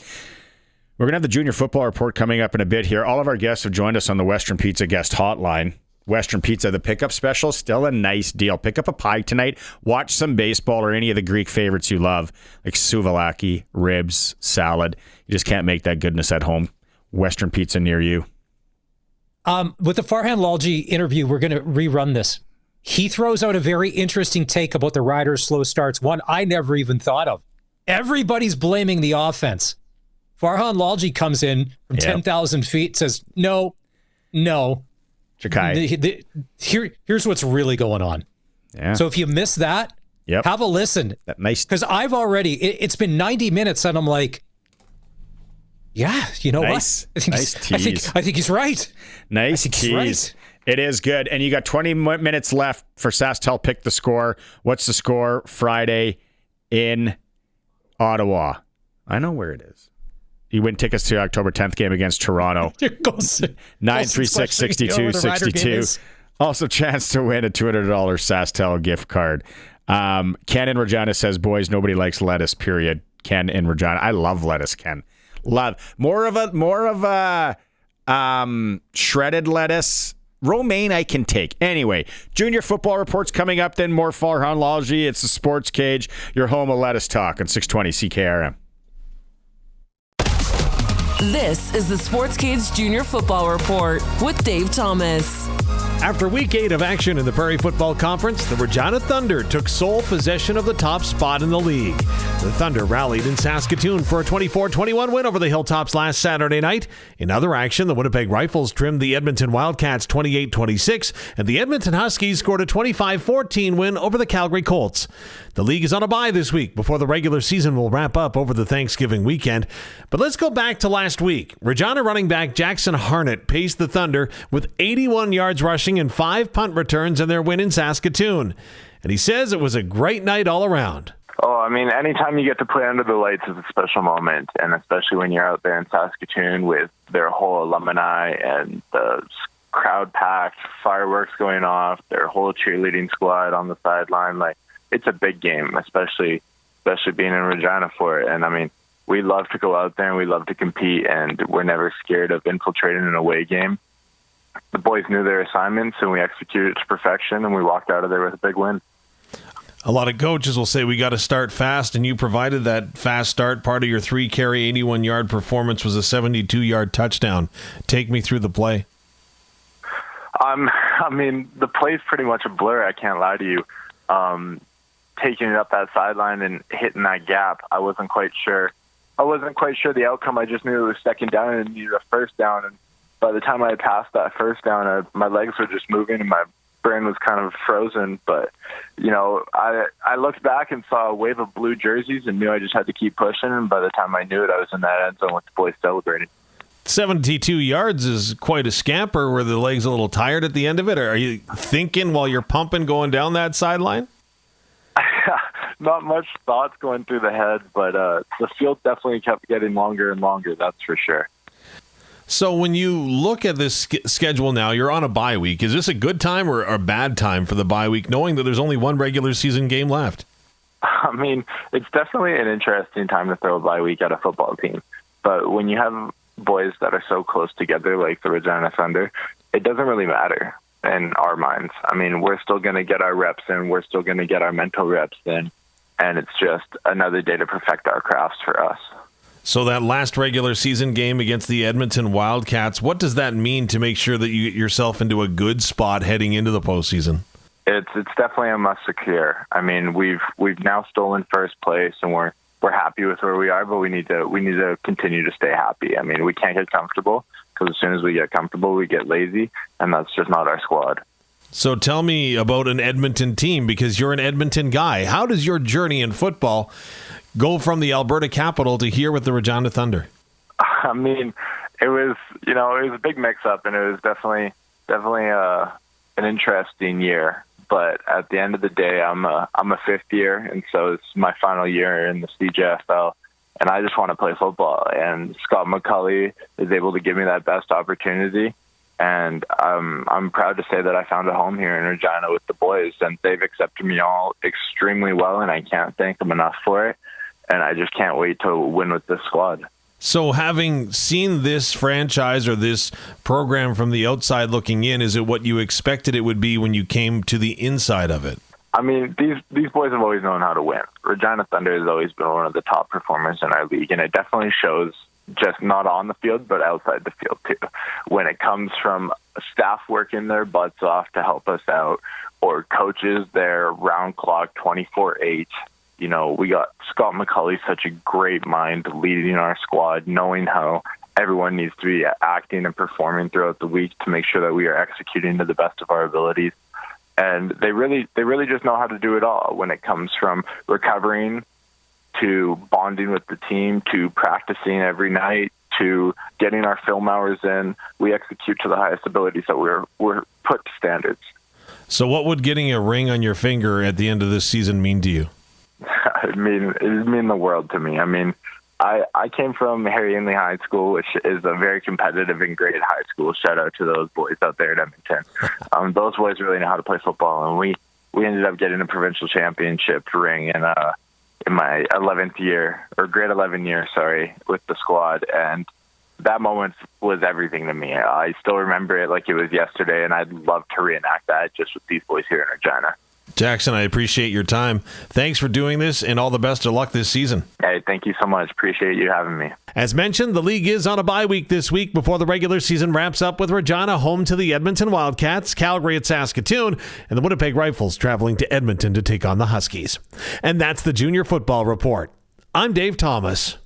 We're going to have the junior football report coming up in a bit here. All of our guests have joined us on the Western Pizza guest hotline. Western Pizza, the pickup special, still a nice deal. Pick up a pie tonight, watch some baseball or any of the Greek favorites you love, like souvlaki, ribs, salad. You just can't make that goodness at home. Western Pizza near you. With the Farhan Lalji interview, we're going to rerun this. He throws out a very interesting take about the Riders' slow starts, one I never even thought of. Everybody's blaming the offense. Farhan Lalji comes in from 10,000 feet, says, no. Chakai. Here's what's really going on. Yeah. So if you miss that, have a listen. That nice. Because I've already, it's been 90 minutes and I'm like, yeah, you know what? I think he's right. Nice tease. Right. It is good. And you got 20 minutes left for SaskTel Pick the Score. What's the score Friday in Ottawa? I know where it is. You win tickets to October 10th game against Toronto. 936-6262. Also chance to win a $200 SaskTel gift card. Ken in Regina says, boys, nobody likes lettuce, period. Ken in Regina. I love lettuce, Ken. Love. More of a shredded lettuce. Romaine I can take. Anyway, junior football reports coming up, then more Farhan Lalji. It's the Sports Cage, your home of lettuce talk on 620 CKRM. This is the Sports Cage Junior Football Report with Dave Thomas. After Week 8 of action in the Prairie Football Conference, the Regina Thunder took sole possession of the top spot in the league. The Thunder rallied in Saskatoon for a 24-21 win over the Hilltops last Saturday night. In other action, the Winnipeg Rifles trimmed the Edmonton Wildcats 28-26, and the Edmonton Huskies scored a 25-14 win over the Calgary Colts. The league is on a bye this week before the regular season will wrap up over the Thanksgiving weekend. But let's go back to last week. Regina running back Jackson Harnett paced the Thunder with 81 yards rushing rushing and 5 punt returns in their win in Saskatoon. And he says it was a great night all around. Oh, I mean, anytime you get to play under the lights is a special moment, and especially when you're out there in Saskatoon with their whole alumni and the crowd packed, fireworks going off, their whole cheerleading squad on the sideline. Like, it's a big game, especially being in Regina for it. And I mean, we love to go out there and we love to compete, and we're never scared of infiltrating an away game. The boys knew their assignments, and we executed to perfection, and we walked out of there with a big win. A lot of coaches will say we got to start fast, and you provided that fast start. Part of your 3-carry, 81-yard performance was a 72-yard touchdown. Take me through the play. I mean, the play's pretty much a blur, I can't lie to you. Taking it up that sideline and hitting that gap, I wasn't quite sure the outcome. I just knew it was second down and needed a first down. And by the time I had passed that first down, my legs were just moving and my brain was kind of frozen. But, you know, I looked back and saw a wave of blue jerseys and knew I just had to keep pushing. And by the time I knew it, I was in that end zone with the boys celebrating. 72 yards is quite a scamper. Were the legs a little tired at the end of it? Or are you thinking while you're pumping going down that sideline? Not much thoughts going through the head, but the field definitely kept getting longer and longer, that's for sure. So when you look at this schedule now, you're on a bye week. Is this a good time or a bad time for the bye week, knowing that there's only one regular season game left? I mean, it's definitely an interesting time to throw a bye week at a football team. But when you have boys that are so close together, like the Regina Thunder, it doesn't really matter in our minds. I mean, we're still going to get our reps in. We're still going to get our mental reps in. And it's just another day to perfect our crafts for us. So that last regular season game against the Edmonton Wildcats, what does that mean to make sure that you get yourself into a good spot heading into the postseason? It's definitely a must secure. I mean, we've now stolen first place, and we're happy with where we are, but we need to continue to stay happy. I mean, we can't get comfortable, because as soon as we get comfortable, we get lazy, and that's just not our squad. So tell me about an Edmonton team, because you're an Edmonton guy. How does your journey in football go from the Alberta capital to here with the Regina Thunder? I mean, it was a big mix-up, and it was definitely an interesting year. But at the end of the day, I'm a fifth year, and so it's my final year in the CJFL, and I just want to play football. And Scott McCulley is able to give me that best opportunity, and I'm proud to say that I found a home here in Regina with the boys, and they've accepted me all extremely well, and I can't thank them enough for it. And I just can't wait to win with this squad. So having seen this franchise or this program from the outside looking in, is it what you expected it would be when you came to the inside of it? I mean, these boys have always known how to win. Regina Thunder has always been one of the top performers in our league, and it definitely shows just not on the field, but outside the field too. When it comes from staff working their butts off to help us out, or coaches there round clock 24/8, you know, we got Scott McCulley, such a great mind leading our squad, knowing how everyone needs to be acting and performing throughout the week to make sure that we are executing to the best of our abilities. And they really just know how to do it all when it comes from recovering to bonding with the team to practicing every night to getting our film hours in. We execute to the highest abilities that we're put to standards. So what would getting a ring on your finger at the end of this season mean to you? It mean the world to me. I mean, I came from Harry Ainley High School, which is a very competitive and great high school. Shout out to those boys out there at Edmonton. Those boys really know how to play football, and we ended up getting a provincial championship ring in my 11th year, or grade 11 year, with the squad. And that moment was everything to me. I still remember it like it was yesterday, and I'd love to reenact that just with these boys here in Regina. Jackson, I appreciate your time. Thanks for doing this, and all the best of luck this season. Hey, thank you so much. Appreciate you having me. As mentioned, the league is on a bye week this week before the regular season wraps up, with Regina home to the Edmonton Wildcats, Calgary at Saskatoon, and the Winnipeg Rifles traveling to Edmonton to take on the Huskies. And that's the Junior Football Report. I'm Dave Thomas.